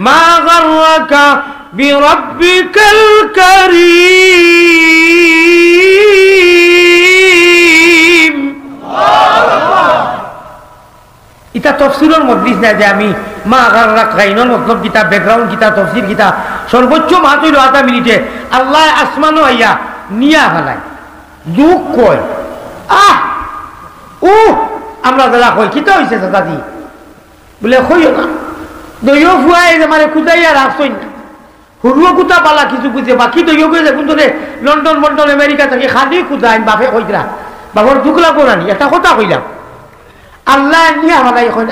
মা গাররাকা বিরাব্বিকাল কারীম। এটা তফসিরের মজলিস না যে আমি মা গাররাক গাইনর মতলব কিতা, ব্যাকগ্রাউন্ড কিতা, তফসির কিতা, সর্বোচ্চ মাত্র 8 মিনিটে আল্লাহ আসমানও আইয়া নিয়া ফেলায় দুঃখ কয়, আমরা দাদা কই কিতা হয়েছে দাদাজি বলে কইও না, দইও ফুয়াই মানে খুদাইয়া রাখছই না, হুরুও কুতা পালা কিছু বুঝে, বাকি দইও গেছে কিন্তু লন্ডন মন্ডন আমেরিকা থেকে খালি খুদা আইন বাপে কইরা বাবার দুঃখ লাগবো না, একটা কথা কইলাম। আল্লাহ নিয়া ফেলাই কই,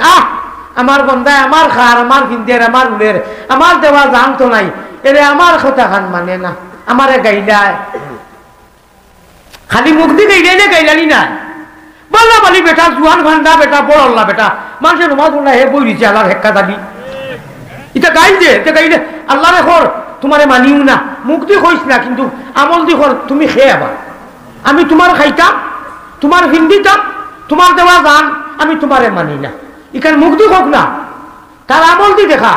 আমার বন্ধায় আমার খার, আমার কিন্দের, আমার উলের, আমার দেওয়া জানতো নাই, এরে আমার কথা খান মানে না, আমারে গাইলায় খালি মুখ দিয়ে গাইলে গাইলানি না, বললা বলি বেটা জুয়ান ভান্ডা বেটা বড় আল্লাহ বেটা, মানুষের নমাজ পড়লা হে বই দিচ্ছে আল্লাহর হেক্কা দাবি, এটা গাইছে, এটা গাইলে আল্লাহ রেখর তোমারে মানিও না, মুখ দিয়ে কইস না কিন্তু আমল দি কর, তুমি খেয়ে আবার আমি তোমার খাইতাম, তোমার হিন্দিতাম, তোমার দেওয়া গান আমি তোমারে মানি না, এখানে মুখ দিয়ে হোক না, তার আমল দি দেখা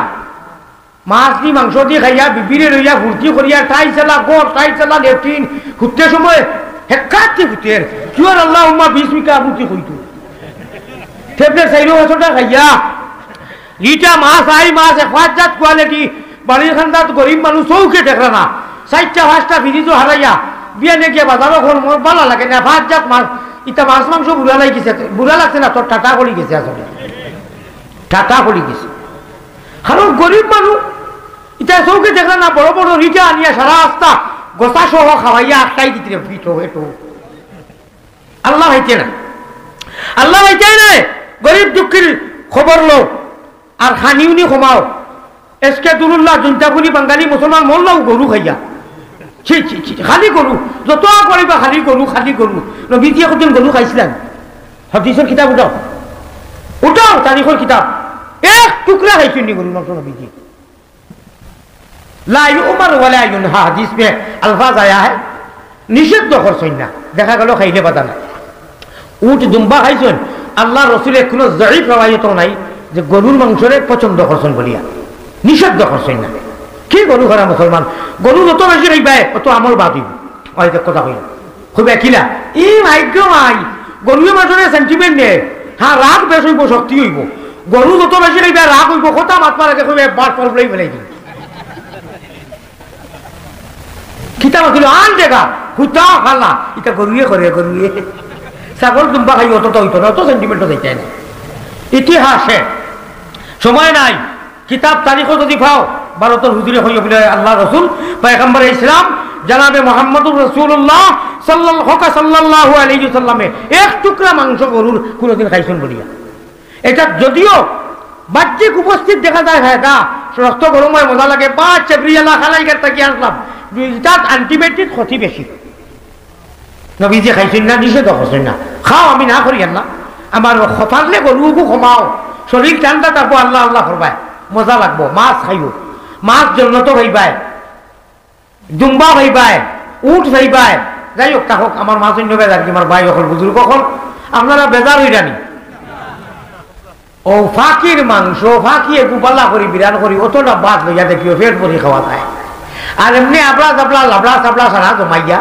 মাছ দি মাংস দিয়ে খাইয়া বিবিরে লইয়া ফুর্তি করিয়া টাই চালা গড় টাই চালা লেট্রিন ঘুরতে সময় হেকাতে ঘুরতের কিয়র আল্লাহ উম্মা 20 মিনিট ফুর্তি কইতো টেবলেট 4 বছরটা খাইয়া লিটা মাছ আই মাছ একবাজাত কোয়ালিটি বাড়ির খান্দাত গরিব মানুষ চৌকে দেখরা না 4টা 5টা ফ্রিজও হারাইয়া বিয়া নে গিয়ে বাজারও কোন মোর ভালো লাগে না ভাতজাত মাছ ইটা মাছ মাংস বুড়া লাগিছে বুড়া লাগছে না তোর টাটা পড়ি গেছে আসলে টাটা পড়ি গেছে কারণ গরিব মানুষ ইটা চৌকে দেখরা না বড় বড় রিটা আনিয়া সারা রাস্তা গোসা সহ খাওয়াইয়া আটটাই দিতে পিঠো হেটো আল্লাহ হইতে না আল্লাহ হইতে না গরিব দুঃখীর খবর লো আর খানিউনি কমাও এসকে দুরুল্লাহ জুনতাপুরি বাঙালি মুসলমান মরলাও গরু খাইয়া ছি ছি ছি খালি গরু যত করিবা খালি গরু নবীজি একদিন গরু খাইছিলেন হাদিসের কিতাব উঠাও তারিখের কিতাব এক টুকরা খাইছেন নি গরু মাংস নবীজি লা ইউমার ওয়ালা ইউনহা হাদিস में अल्फाज आया है নিষিদ্ধ করছেন না দেখা গেল খাইলে বাধা নাই উট দুম্বা খাইছেন আল্লাহ রাসূলের কোনো জয়ীফ রওয়ায়াত নাই যে গরুর মাংসরে পছন্দ করছেন বলিয়া নিষিদ্ধ করছেন না কি গরু খারা মুসলমান গরু যত বেশি খাইবাই অত আমল বাদ হইব ওই যে কথা কইলা খুব একিলা ই ভাগ্য ভাই গরুর মাংসরে সেন্টিমেন্ট নে হ্যাঁ রাগ বেশ হইব শক্তি হইব গরু যত বেশি খাইবা রাগ হইব কথা মাতবা লাগে কইবে বার ফল লই ফেলাই দিই কিতাব ছিল আন দেখা হুতা খালা এটা গরুয়ে করে গরুয়ে ছাগল দুম্বা খাই অত তো হইতো না অত সেন্টিমেন্টও দিতে না ইতিহাসে সময় নাই কিতাব তারিখও যদি পাও ভারতের হুজুরে হইয়া বলে আল্লাহ রসুল পয়গম্বর ইসলাম জানাবে মোহাম্মদুর রাসূলুল্লাহ সাল্লাল্লাহু আলাইহি ওয়াসাল্লামে এক টুকরা মাংস গরুর কোনোদিন খাইছেন বলিয়া এটা যদিও বাহ্যিক উপস্থিত দেখা যায় হ্যাঁ দা রক্ত গরম হয় মজা লাগে বা চেবরিয়ালা খালাই করতে কি আসলাম তার আলটিমেটলি ক্ষতি বেশি নবীজি খাইছেন না নিষেধ করছেন না খাও আমি না করি না আমার পারলে গরুকে কমাও শরীর ঠান্ডা তারপর আল্লাহ আল্লাহ করবাই মজা লাগবো মাছ খাইব মাছ জন্নত খাইবাই দুম্বা খাইবাই উঠ খাইবাই যাই হোক তাহক আমার মাছ অন্য বেজার কি আমার ভাই অকল বুজুর্গ অকল আপনারা বেজার হই জানি ও ফাঁকির মাংস ফাঁকিয়ে গুপালা করি বিরান করি অতটা বাদ লইয়া দেখিও ফের পরি খাওয়া যায় আর এমনি abla sabla labla sabla সারা জমাইয়া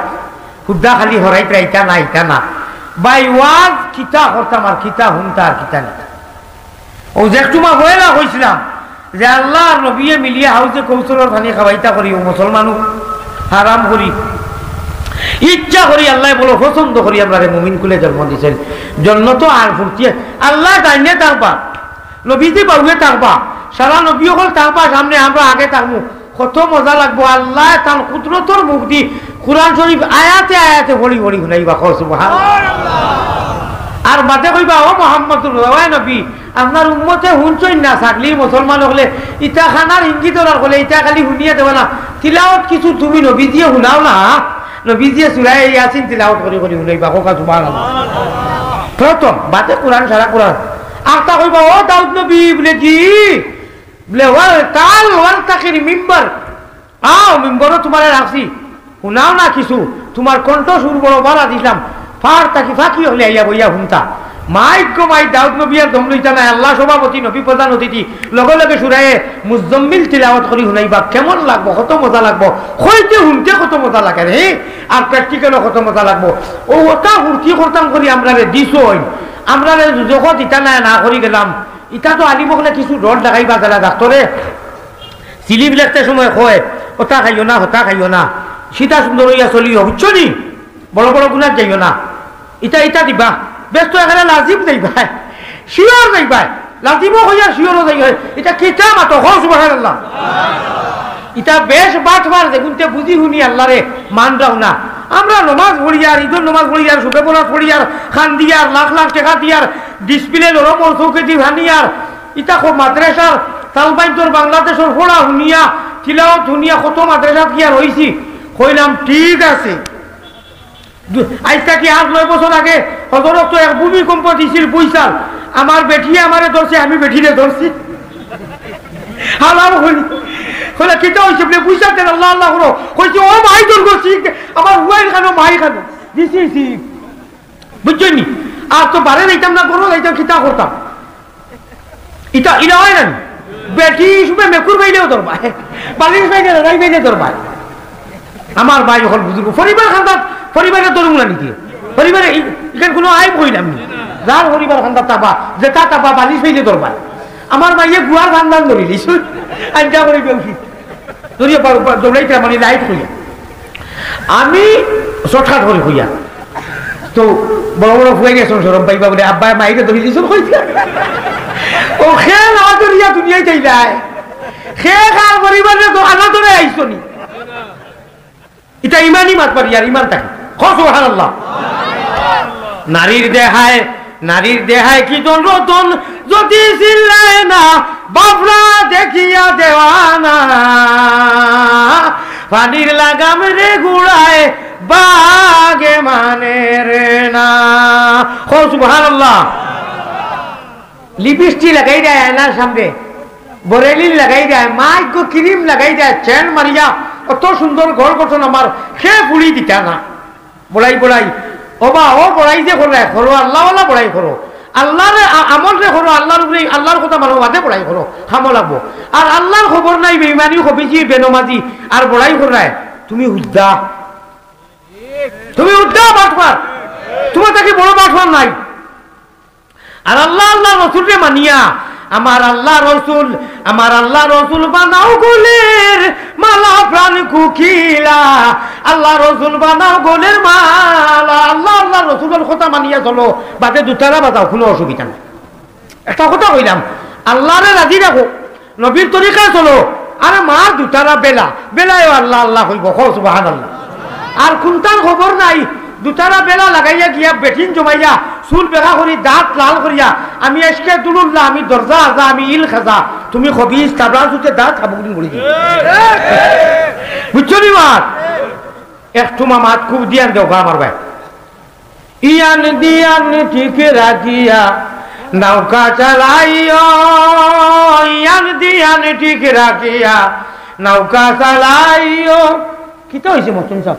খুদা খালি হরাইতে আইতা না আইতা না বাই ওয়াজ কিতা করতাম আর কিতা হুনতা আর কিতা নিতা ও যে একটু মা হইলা কইছিলাম যে আল্লাহ নবীয়ে মিলিয়ে হাউজে কৌশলের পানি খাওয়াইতা করি ও মুসলমানও হারাম করি ইচ্ছা করি আল্লাহ বলো পছন্দ করি আমরা মুমিন কুলে জন্ম দিয়েছেন জন্ম তো আর ফুর্তি আল্লাহ জানে তারপা নবীজি বাউয়ে তারপা সারা নবী হল তারপা সামনে আমরা আগে থাকবো কত মজা লাগবো আল্লাহ তার কুদরতর মুখ দি কুরআন শরীফ আয়াতে আয়াতে ভরি ভরি শুনাইবা সুবহানাল্লাহ আর বাতে কইবা ও মুহাম্মদুর রাসূল নবী আপনার উম্মতে হুনছই না ছাগলি মুসলমান হলে ইটা খানার ইঙ্গিত হলে ইটা খালি শুনিয়ে দেব না তিলাওয়াত কিছু তুমি নবীজিয়ে শুনাও না নবীজিয়ে সূরা ইয়াসিন তিলাওয়াত করে করে শুনাইবা সুবহানাল্লাহ প্রথম বাতে কুরআন সারা কুরআন আতা কইবা ও দাউদ নবী বলে জি বলে ওয়াল তাল ওয়াল তাকির মিম্বার আও মিম্বরও তোমারে রাখছি শুনাও না কিছু তোমার কণ্ঠ সুর বড় বাড়া দিলাম ফার তাকি ফাঁকি হলে আইয়া বইয়া হুনতা মাইক মাই দাউদ নবী আর দম লইতা না আল্লাহ সভাপতি নবী প্রধান অতিথি লগে লগে সুরায়ে মুজাম্মিল তিলাওয়াত করি শুনাইবা কেমন লাগবো কত মজা লাগবো হইতে হুনতে কত মজা লাগে রে আর প্র্যাকটিক্যালও কত মজা লাগবো ও ওটা হুরকি করতাম করি আমরা রে দিছই আমরা রে জগৎ ইটা না করি গেলাম ইটা তো আলিম হলে কিছু রড লাগাইবা গেলা ডাক্তরে সিলিপ লেখতে সময় কয় ওটা খাইও না হতা খাইও না সীতা সুন্দর হইয়া চলিও বুঝছো নি বড় বড় গুণার যাইও না ইটা ইটা দিবা ব্যস্ত এখানে লাজিম যাইবা শিওর যাইবা লাজিমও হইয়া শিওরও যাই হয় এটা কেটা মাতো হও সুবহানাল্লাহ ইটা বেশ বাটবার দেখুনতে বুঝি শুনি আল্লাহ রে মান দাও না আমরা নমাজ পড়ি আর ঈদের নমাজ পড়ি আর সুবে বোনা পড়ি আর খান দি আর লাখ লাখ টাকা দি আর ডিসপ্লে নরম চৌকে দি ভানি আর ইটা খুব মাদ্রাসার তালবাইন্তর বাংলাদেশের পড়া শুনিয়া তিলাওয়াত শুনিয়া কত মাদ্রাসা কি আর হইছি কইলাম ঠিক আছে আজ থেকে 8-9 বছর আগে হজরত তো এক ভূমিকম্প দিছিল পয়সার আমার বেটিয়ে আমারে ধরছে আমি বেটিরে ধরছি হালাল হইনি কইলা কিটা হইছে বলে পয়সা দেন আল্লাহ আল্লাহ করো কইছে ও ভাই তোর করছি আমার হুয়াই খানো ভাই খানো দিছি বুঝছনি আর তো বারে যাইতাম না কোনো যাইতাম কিতা করতাম ইটা ইলা হয় না বেটি শুনে মেকুর বাইলেও দরবার বালিশ বাইলে রাই বাইলে দরবার আমার ভাই হল বুঝবো পরিবার খান্দাত পরিবারের দরুম না নাকি পরিবারে এখানে কোনো আইব হইলাম নি যার পরিবার খান্দাত তাবা যেটা তাবা বালিশ বাইলে দরবার আমার ভাইয়ে গুয়ার খান্দান ধরিলিস আঞ্জা করে বেউছি ধরিয়ে দৌড়াইতে মানে লাইট হইয়া আমি শর্টকাট করে হইয়া তো বড় বড় হয়ে গেছে সরম পাইবা বলে আব্বা মাইরে ধরে দিয়েছ ও খেয়ে না ধরিয়া দুনিয়ায় চাই যায় খেয়ে খার পরিবারে তো আনা ধরে আইসো নি এটা ইমানই মাত পারি আর ইমান থাকে সুবহানাল্লাহ নারীর দেহায় কি জন রতন যদি চিল্লায় না বাবরা দেখিয়া দেওয়ানা পানির লাগাম রে গুড়ায় বাগে মানে রে না সুবহানাল্লাহ লিপস্টিক লাগাই দেয় আয়নার সামনে বরেলিন লাগাই দেয় মাইক ক্রিম লাগাই দেয় চেন মারিয়া কত সুন্দর ঘর গঠন আমার সে ফুলি দিতা না বড়াই ওবা ও বড়াই যে করো আল্লাহওয়ালা বড়াই করো আল্লাহর আমল যে করো আল্লাহর উপরে আল্লাহর কথা মানো বাদে বড়াই করো খামো লাগবো আর আল্লাহর খবর নাই বেইমানি খবিজি বেনমাজি আর বড়াই করায় তুমি উদ্দা বাটপার তোমার তাকে বড় বাটপার নাই আর আল্লাহ রসুলকে মানিয়া আমার আল্লাহ রসুল বানাও গোলের মালা প্রাণ কুকিলা আল্লাহ রসুল বানাও গোলের মালা আল্লাহ রসুলের কথা মানিয়া চলো বাদে দুটারা বাজাও কোনো অসুবিধা নাই একটা কথা কইলাম আল্লাহরে রাজি রাখো নবীর তরিকায় চলো আরে মার দুটারা বেলায় আল্লাহ কইব সুবহানাল্লাহ আর কোনটার খবর নাই দুটারা বেলা লাগাইয়া গিয়া বেঠিন জমাইয়া চুল বেড়া করি দাঁত লাল করিয়া আমি এসকে দুলুল্লাহ আমি দরজা আজা আমি ইল খাজা তুমি খবিস তাবলা চুতে দাঁত খাবুদিন করি বুঝছো নি মাত একটু মাত খুব দিয়ান দেও আমার ভাই ইয়ান দিয়ান ঠিক রাখিয়া নৌকা চালাইও ইয়ান দিয়ান ঠিক রাখিয়া নৌকা চালাইও কি তো হয়েছে মতন সব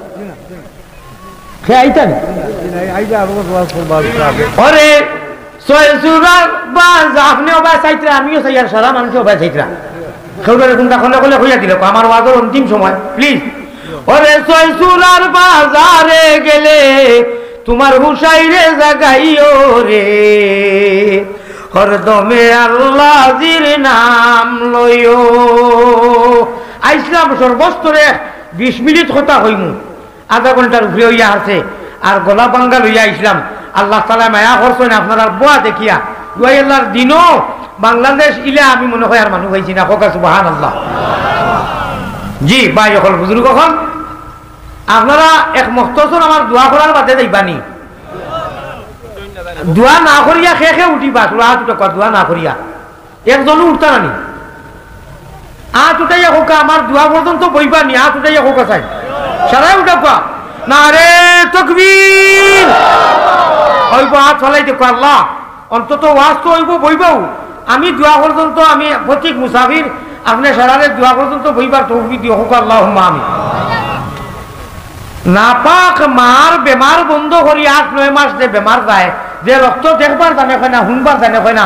আমিও চাই আর সারা মানুষ হইয়া দিল আমার ওয়াজের অন্তিম সময় প্লিজ ওরে সয়সুরার বাজারে গেলে তোমার হুসাইরে জাগাইও রে হরদমে আল্লাহর নাম লইও আইসলাম সর্বস্তরে 20 মিনিট কথা হইমু আধা ঘন্টার উপরে হইয়া আছে আর গলা বাঙ্গা লইয়া ইসলাম আল্লাহ তাআলা মায়া করছেন আপনারা বুয়া দেখিয়া দুই আল্লাহর দিনও বাংলাদেশ ইলে আমি মনে হয় আর মানুষ হইছি না হোকা সুবহানাল্লাহ জি ভাই হল বুজুর্গ হল আপনারা এক মখতসর আমার দোয়া করার বাদে যাইবানি দোয়া না করিয়া খেয়ে উঠিবা দোয়া না করিয়া একজনও উঠতা নানি আট উঠাইয়া হোকা আমার দোয়া পর্যন্ত বইবা নি আট উঠাইয়া হোকা চাই সারাই উঠাবা না রে তাকবীর হইব হাত ফলাই দেখো আল্লাহ অন্তত ওয়াজ তো হইব বইবাও আমি দোয়া পর্যন্ত আমি প্রতীক মুসাফির আপনি সারারে দোয়া পর্যন্ত বইবার তৌফিক দিও হোক আল্লাহুম্মা আমিন নাপাক মার বেমার বন্ধ করি 8-9 মাস যে বেমার যায় যে রক্ত দেখবার জানে হয় না শুনবার জানে হয় না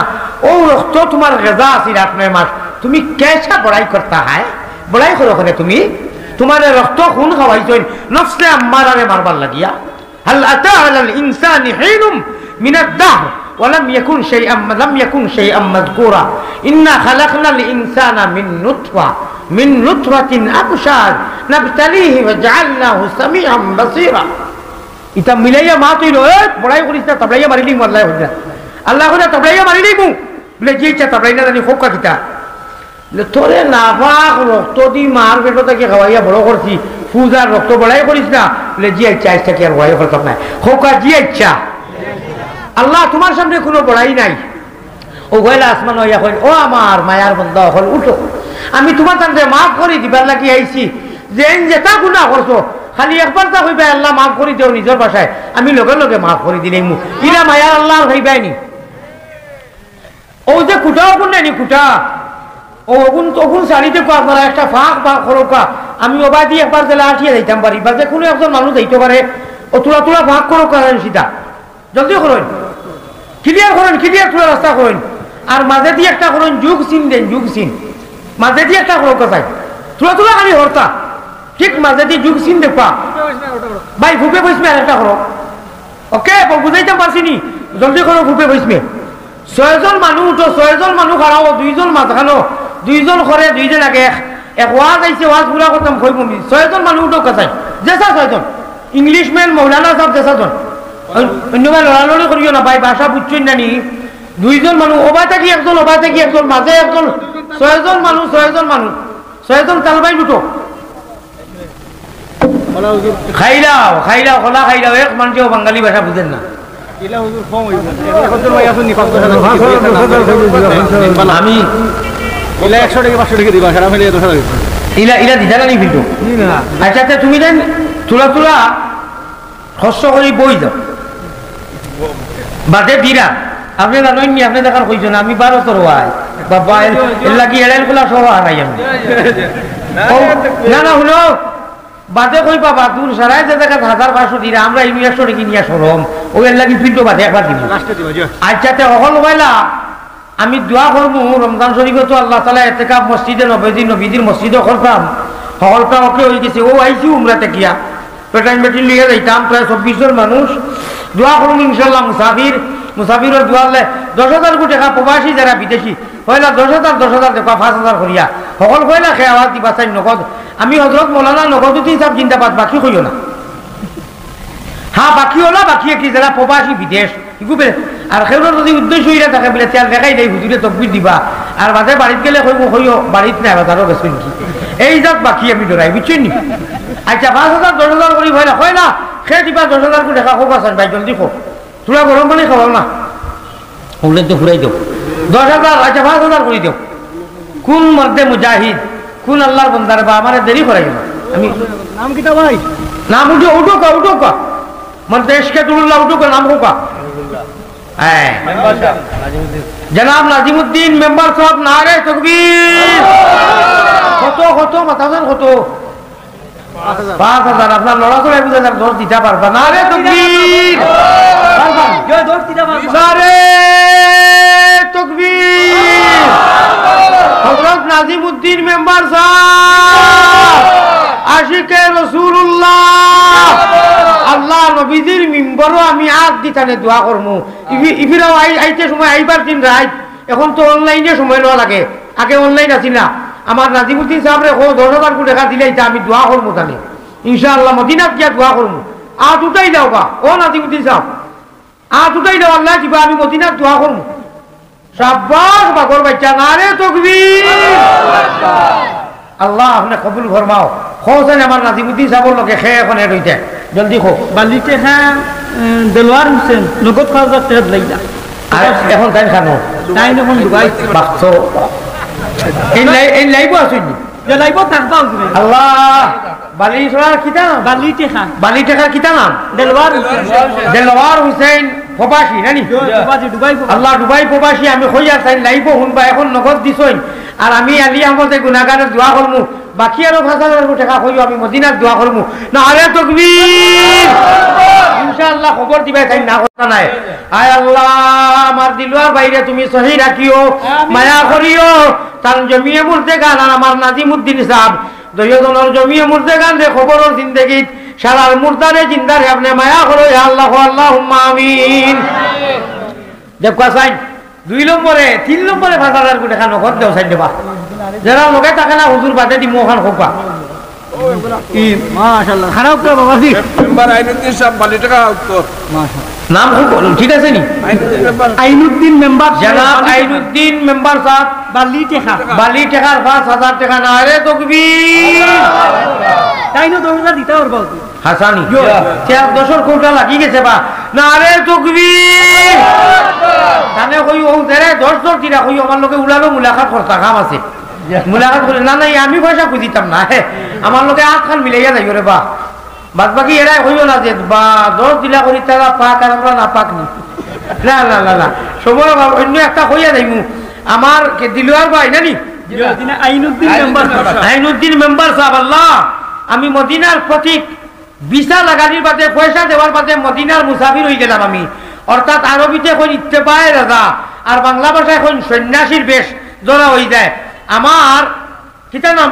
ও রক্ত তোমার গেজা আছিল 8-9 মাস তুমি কেসা বড়াই করতা হয় বড়াই করো ওখানে তুমি তোমার রক্ত খুন খাওয়াইছেন নফসে আম্মারারে মারবার লাগিয়া হাল আতা আলাল ইনসানি হিনুম মিনাদ দাহর ولم يكن شيئا مذكورا إنا خلقنا الإنسان من نطفة أمشاج نبتليه وجعلناه سميعا بصيرا إذا ملايا ما تقولوا بڑائی قريسنا تبلايا مريلي مو الله يخدنا الله يخدنا تبلايا مريلي مو بلے جيچا تبلاينا داني خوكا كتا لطورے نافاق رختو دی مار بیٹو تا کی خوایا بڑو کرسی فوزار رختو بڑائی قريسنا بلے جيچا ایسا کیا روایا فرطبنا ہے خوكا جيچا আল্লাহ তোমার সামনে কোনো বড়াই নাই ও গয়লা আসমান হইয়া কইল ও আমার মায়ার বান্দা হল উঠো আমি তোমার কাছে মাফ করে দিবার লাগি আইছি যে যেটা গুনাহ করছো খালি একবার তা কইবা আল্লাহ মাফ করে দেও নিজের ভাষায় আমি লগে লগে মাফ করে দিলেই মু ইলা মায়ার আল্লাহ হইবাইনি ও যে কুটাও কোন নাই কুটা ও ওগুন তখন শাড়িতে কো আপনারা একটা ফাঁক বা খরকা আমি ওবা দিয়ে একবার জেলা আঠিয়ে যাইতাম পারি বা যে কোনো একজন মানুষ যাইতে পারে ও তোলা তোলা ফাঁক করো করেন সিধা জলদি করুন ক্লিয়ার করুন ক্লিয়ার তোলা রাস্তা করুন আর মাঝে দিয়ে একটা করুন যুগ সিন দেন যুগ সিন মাঝে দিয়ে একটা হরকা চাই তুলা তুলা খালি হরতা ঠিক মাঝে দিয়ে যুগ চিন দেখবা ভাই ভুপে বসবে আর একটা হরক ওকে বুঝাইতে পারছিনি জলদি করো ভুপে বসবে 6 জন মানুষ উঠো 6 জন মানুষ খারাও 2 জন মাঝখানো 2 জন করে 2 জন আগে এক ওয়াজ আইছে ওয়াজ পুরা করতাম কই বমি 6 জন মানুষ উঠো কাছাই যেসা 6 জন ইংলিশম্যান মৌলানা সব যেসা জন অন্যবার লড়ালড়ি করিও না ভাই ভাষা বুঝছেন না নি 2 জন মানুষ ওবা থেকে একজন মাঝে একজন 6 জন মানুষ 6 জন তালবাই উঠো খাইলাও খোলা খাইলাও এক মানুষও বাঙালি ভাষা বুঝেন না আমি ইলা 100 টাকা 500 টাকা দিবা সারা মিলে 10 টাকা ইলা দিদা না নি কিন্তু আচ্ছা তুমি দেন তুলা খরচ করে বই দাও বাদে দিরা আপনি জানেন নি আপনি দেখার কইছেন আমি 12 তোর ওয়াই বাবা এর লাগি এড়াইল গুলা সব হারাই আমি না শুনো বাদে কই বাবা দূর সারাই যে দেখা 1500 দিরা আমরা 100 টাকা নিয়া সরম ও এর লাগি ফিল্টো বাদে একবার দিব আচ্ছা তে হল হইলা আমি দোয়া করবো রমজান শরীফে তো আল্লাহ তাআলা ইতিকাফ মসজিদে নবীজির মসজিদে করতাম হলটা ওকে হয়ে গেছে ও আইছি উমরাতে গিয়া পেটাইন বেটিন লিয়ে যাইতাম প্রায় 24 জন মানুষ দোয়া করুন ইনশাল্লাহ মুসাফিরের দোয়া হলে 10,000 কোটি টাকা প্রবাসী যারা বিদেশি হইলা 10,000 দেখা 5,000 করিয়া সকল হইলা খেয়ে আওয়াজ দিবা চাই নগদ আমি হজরত মৌলানা নগদ হিসাব জিন্দাবাদ বাকি হইও না হ্যাঁ বাকি হলা বাকি কি যারা প্রবাসী বিদেশ আর সেগুলোর যদি উদ্দেশ্য হইয়া থাকে বলে তেল দেখাই দেয় হুজুরে তকবির দিবা আর বাদে বাড়িতে গেলে হইও বাড়িতে নাই বাজারও গেছো নাকি এই যাক বাকি আমি ডরাই বুঝছেন নি আচ্ছা 5,000 10,000 করি হয় না খেয়ে দিবা 10,000 কোটি টাকা হোক আছেন ভাই জলদি হোক তোরা গরম পানি খাওয়াও না ওগুলো তো ঘুরাই দেও 10,000 আচ্ছা 5,000 করে দেও কোন মর্দে মুজাহিদ কোন আল্লাহর বন্দার বা আমার দেরি করাই না আমি নাম কিটা ভাই নাম উঠো কা मन देश के दुल्ला उठो का नाम होगा जनाब नाजिमुद्दीन मेंबर साहब नारे तकबीर কত মাতাজান কত 5,000 আপনার লড়া চলে বুঝে যার দোষ দিতে পারবা নারে তকবীর জয় দোষ দিতে পারবা নারে তকবীর হযরত নাজিমউদ্দিন মেম্বার সাহেব আশিকে রাসূলুল্লাহ আল্লাহ নবীজির মিম্বরও আমি আগ দিতানে দোয়া করমু ইফিরাও আইতে সময় আইবার দিন রাত এখন তো অনলাইনে সময় লওয়া লাগে আগে অনলাইন আছিল না আমার নাজিমউদ্দিন সাহেব রে 10,000 কোটি টাকা দিলে আমি দোয়া করবো তাহলে ইনশাআল্লাহ মদিনাত গিয়া দোয়া করবো আজ উঠাই দাও বা ও নাজিমউদ্দিন সাহেব আজ উঠাই দাও আল্লাহ দিবা আমি মদিনাত দোয়া করবো শাবাশ বাগর বাচ্চা নারে তাকবীর আল্লাহ আপনি কবুল ফরমাও খোঁজেন আমার নাজিমউদ্দিন সাহেবের লোকে খেয়ে এখন রইতে জলদি খো বালিতে হ্যাঁ দেলোয়ার হোসেন নগদ 5,000 টাকা লাইলা আর এখন তাই খানো তাই এখন দুবাই বাক্স এই লাইব আসুনি যে লাইব থাকবা হুজুর আল্লাহ বালিশরার কিতা বালি টাকার কিতা নাম দেলোয়ার হোসেন প্রবাসী নানি আল্লাহ দুবাই প্রবাসী আমি কইয়া চাই লাইব শুনবা এখন নগদ দিছই আর আমি আলী আহমদে গুনাহগারের দোয়া করমু বাকি আরো 5,000 টাকা কইও আমি মদিনার দোয়া করমু না আরে তাকবীর ইনশাআল্লাহ খবর দিবে তাই না কথা নাই আয় আল্লাহ আমার দিলওয়ার বাইরে তুমি সহি রাখিও মায়া করিও তার জমিয়ে মুর্দে গান আর আমার নাজিমউদ্দিন সাহেব দুইজনের জমিয়ে মুর্দে গান রে খবরের জিন্দেগীত সারার মুর্দারে জিন্দারে আপনি মায়া করো ইয়া আল্লাহ আল্লাহুম্মা আমিন দেখো সাইন 2 নম্বরে 3 নম্বরে 5,000 কোটি টাকা নগদ দেও সাইন দেবা যারা লগে টাকা না হুজুর বাদে দি মোখান খোপা ই মাশাআল্লাহ খারাপ তো বাবা জি মেম্বার আইনুদ্দিন সাহেব বালি টাকা উত্তর মাশাআল্লাহ নাম ঠিক আছে নি আইনুদ্দিন মেম্বার জনাব আইনুদ্দিন মেম্বার সাহেব বালি টাকার 5,000 টাকা না রে তাকবীর তাই না 10,000 দিতে পারবা হাসানি চার দশর কোটা লাগি গেছে বা না রে তাকবীর জানে কই ও ধরে 10 দিরা কই আমার লগে উলালো মুলাকাত করতা কাম আছে মুলাকাত করে না আমি পয়সা খুঁজিতাম না আমার লগে হাত খান মিলাইয়া যাইও রে বা বাদ বাকি এরাই হইও না যে বা 10 দিলা করি তারা পাক আর আমরা না পাক নি না সময় অন্য একটা কইয়া যাইমু আমার কে দিলওয়ার ভাই নানি আইনুদ্দিন মেম্বার সাহেব আল্লাহ আমি মদিনার প্রতীক ভিসা লাগানির বাদে পয়সা দেওয়ার বাদে মদিনার মুসাফির হয়ে গেলাম আমি অর্থাৎ আরবিতে কই ইত্তেবায়ে রাজা আর বাংলা ভাষায় কই সন্ন্যাসীর বেশ জোড়া হয়ে যায় আমার কিতা নাম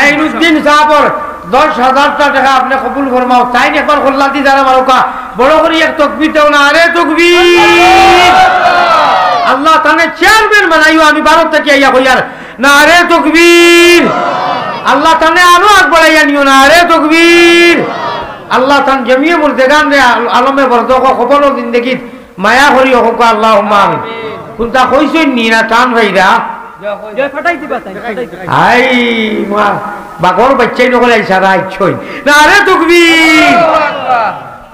আইনুদ্দিন সাহাবর 10,000 টাকা আপনি কবুল ফরমাও তাই একবার কল্লাতি যারা মারোকা বড় করে এক তকবীর দাও না আরে তকবীর আল্লাহ তানে চেয়ারম্যান বানাইও আমি ভারত থেকে আইয়া কইয়ার না আরে তকবীর আল্লাহ তানে আরো আগবাড়াইয়া নিও না আরে তকবীর আল্লাহ তান জমিয়ে মোর দেগান রে আলমে বরদক খবর জিন্দেগিত মায়া করি হোক আল্লাহুম্মা আমিন কোনটা কইছই নি না টান ভাইরা জয় ফাটাই দিবা তাই ফাটাই দিবা আই মা বাগর বাচ্চাই নকলে ইশারা আইছই না আরে তকবীর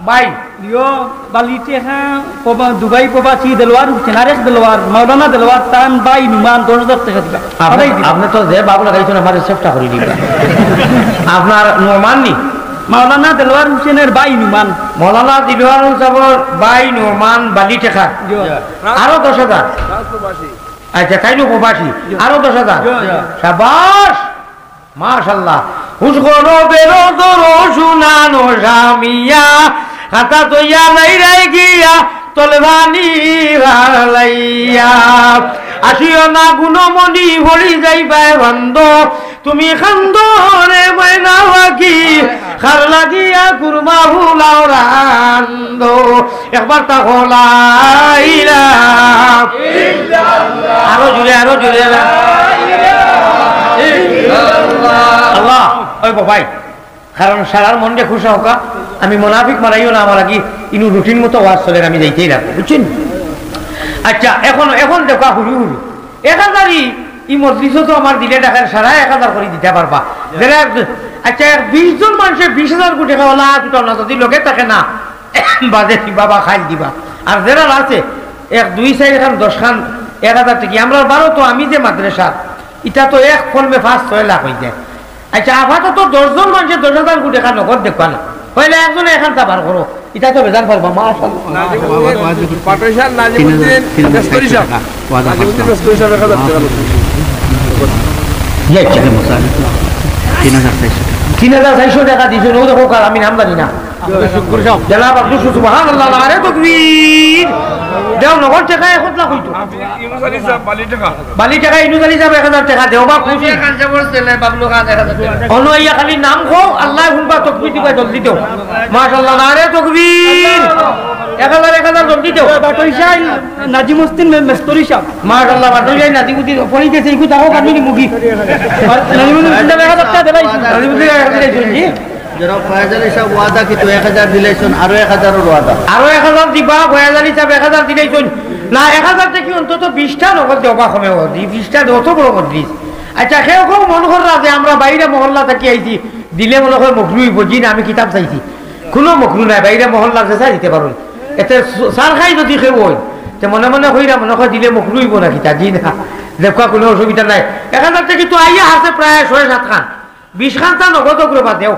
ভাই ইয়ো বালিতে হ্যাঁ পবা দুবাই প্রবাসী দেলওয়ার চেনারেশ দেলওয়ার মাওলানা দেলওয়ার তান বাই নুমান 10,000 টাকা দিবা ফাটাই দিবা আপনি তো যে বাবু লাগাইছেন আমারে চেষ্টা করে দিবা আপনার নোমান নি মাওলানা দেলওয়ার হোসেনের বাই নুমান মৌলানা দিলওয়ার সাহেবের বাই নোমান বালি টাকা আরো 10,000 আচ্ছা তাইলো প্রবাসী আরো 10,000 শাবাশ মাশাআল্লাহ হুজগরো বেরো দরো শুনানো জামিয়া খাতা তৈয়া নাই রাই গিয়া তলবানি হালাইয়া আসিও না গুণমণি ভরি যাইবাই বন্ধ তুমি খান্দ রে ময়না বাকি খার লাগিয়া কুরমা ভুলাও রান্দ একবার তা হলাইলা আরো জুড়ে আল্লাহ ওই ভাই কারণ সারার মনকে খুশি হোক আমি মোনাফিক মারাইও না আমার কি ইনু রুটিন মতো ওয়াজ চলে আমি যাইতেই রাখবো বুঝছেন আচ্ছা এখন দেখা হুড়ি 1,000ই ই মজলিসও তো আমার দিলে টাকার সারা 1,000 করে দিতে পারবা যারা আচ্ছা 20 জন মানুষের 20,000 কোটি টাকা ওলা দুটো না যদি লোকে থাকে না বাজে বাবা খাই দিবা আর যারা আছে 1 2 4 খান 10 খান 1,000 টাকা আমরা 12 তো আমি যে মাদ্রাসা এটা তো এক ফর্মে 5-6 লাখ হয়ে যায় আচ্ছা আপাতত 10 জন মানুষের 10,000 কোটি টাকা নগদ দেখবা না পয়লা একজনে এখানটা বার করো এটা তো বেজার পারবা মাশাআল্লাহ পাটোশাল নাজিমউদ্দিন বেস্তরি সাহেব নাজিমউদ্দিন বেস্তরি সাহেব 1000 টাকা ইয়ে চলে মশাই 3,400 টাকা দিছো নো দেখো কাল আমি নাম জানি না শুকর সাহেব জনাব আব্দুল সুবহানাল্লাহ আরে তাকবীর দেও নগদ টাকা এখন না কইতো ইউনুস আলী সাহেব বালি টাকা ইনুস আলী সাহেব 1,000 টাকা দেও বা খুশি খান সাহেব ছেলে বাবলু খান 1000 টাকা অনুইয়া খালি নাম কো আল্লাহ হুনবা তাকবীর দিবা জলদি দেও মাশাআল্লাহ আরে তাকবীর 1,000 জলদি দেও বাটইশাই নাজিমউদ্দিন মেস্তরি সাহেব মাশাআল্লাহ বাটইশাই নাজিমউদ্দিন পড়ি গেছে ইকু তাও কামি মুগি নাজিমউদ্দিন 1,000 টাকা দেবাইছি নাজিমউদ্দিন 1,000 দিছি জনাব ফয়াজ আলী সাহেব ওয়াদা কিন্তু 1,000 দিলেছেন আরো 1,000 এর ওয়াদা আরো 1,000 দিবা ফয়াজ আলী সাহেব 1,000 দিলেছেন না 1,000 থেকে অন্তত 20টা নগদ দেওয়া কমে দি 20টা অত বড় করে দিস আচ্ছা কেউ কেউ মন কররা যে আমরা বাইরে মহল্লা থেকে আইছি দিলে মনে হয় মকরু বুঝি না আমি কিতাব চাইছি কোনো মকরু নাই বাইরে মহল্লা যে চাই দিতে পারো এতে সার খাই যদি কেউ হয় তো মনে মনে হইরা মনে হয় দিলে মকরু হইব না কিতা জি না দেখা কোনো অসুবিধা নাই 1,000 থেকে তো আইয়া আছে প্রায় 6-7 খান 20 খান তা নগদ করবা দেও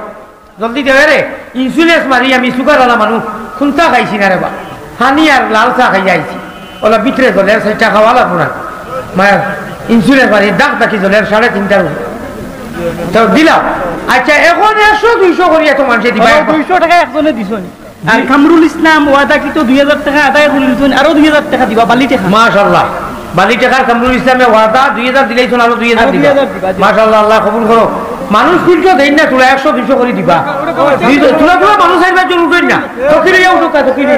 জলদি দেবে রে ইন্সুরেন্স মারি আমি সুগার আলা মানুষ খুনতা খাইছি না রে বা হানি আর লাল চা খাই যাইছি ওলা ভিতরে জলের 6 টাকা খাওয়া লাগবো না মায়ের ইন্সুরেন্স মারি ডাক ডাকি জলের 3.5টার তো দিলাম আচ্ছা এখন 100-200 করিয়া তো মানুষে দিবা 200 টাকা একজনে দিছনি আর কামরুল ইসলাম ওয়াদা কি তো 2,000 টাকা আদায় করিলছেন আরো 2,000 টাকা দিবা বালি টাকা মাশাআল্লাহ বালি টাকার কামরুল ইসলামে ওয়াদা 2,000 দিলেইছেন আরো 2,000 দিবা মাশাআল্লাহ আল্লাহ কবুল করো মানুষ কিন্তু দেই না তোরা 100-200 করে দিবা তোরা মানুষ আইবা জরুর কই না তকিরে যাও টোকা তকিরে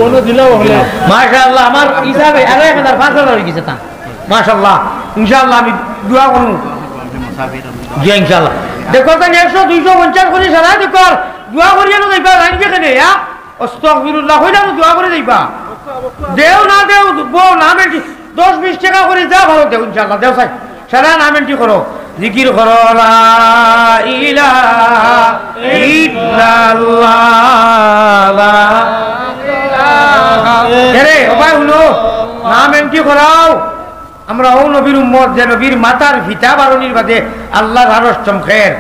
ওনো দিলাও হলে মাশাআল্লাহ আমার হিসাবে আরো 1,500 হয়ে গেছে তা মাশাআল্লাহ ইনশাআল্লাহ আমি দোয়া করব জি ইনশাআল্লাহ দেখো তো 100-250 করে সারা দেখো দোয়া করিয়া না যাইবা রাইবে কেনে ইয়া আস্তাগফিরুল্লাহ হইলা দোয়া করে যাইবা দেও না দেও বউ না মেটি 10-20 টাকা করে যা ভালো দেও ইনশাআল্লাহ দেও সাই সারা না মেটি করো জিকির করো লা ইলাহা ইল্লাল্লাহ আরে ও ভাই শুনো নাম এন্ট্রি করাও আমরা ও নবীর উম্মত যে নবীর মাতার ভিটা বারণীর বাদে আল্লাহর আরশ চমখের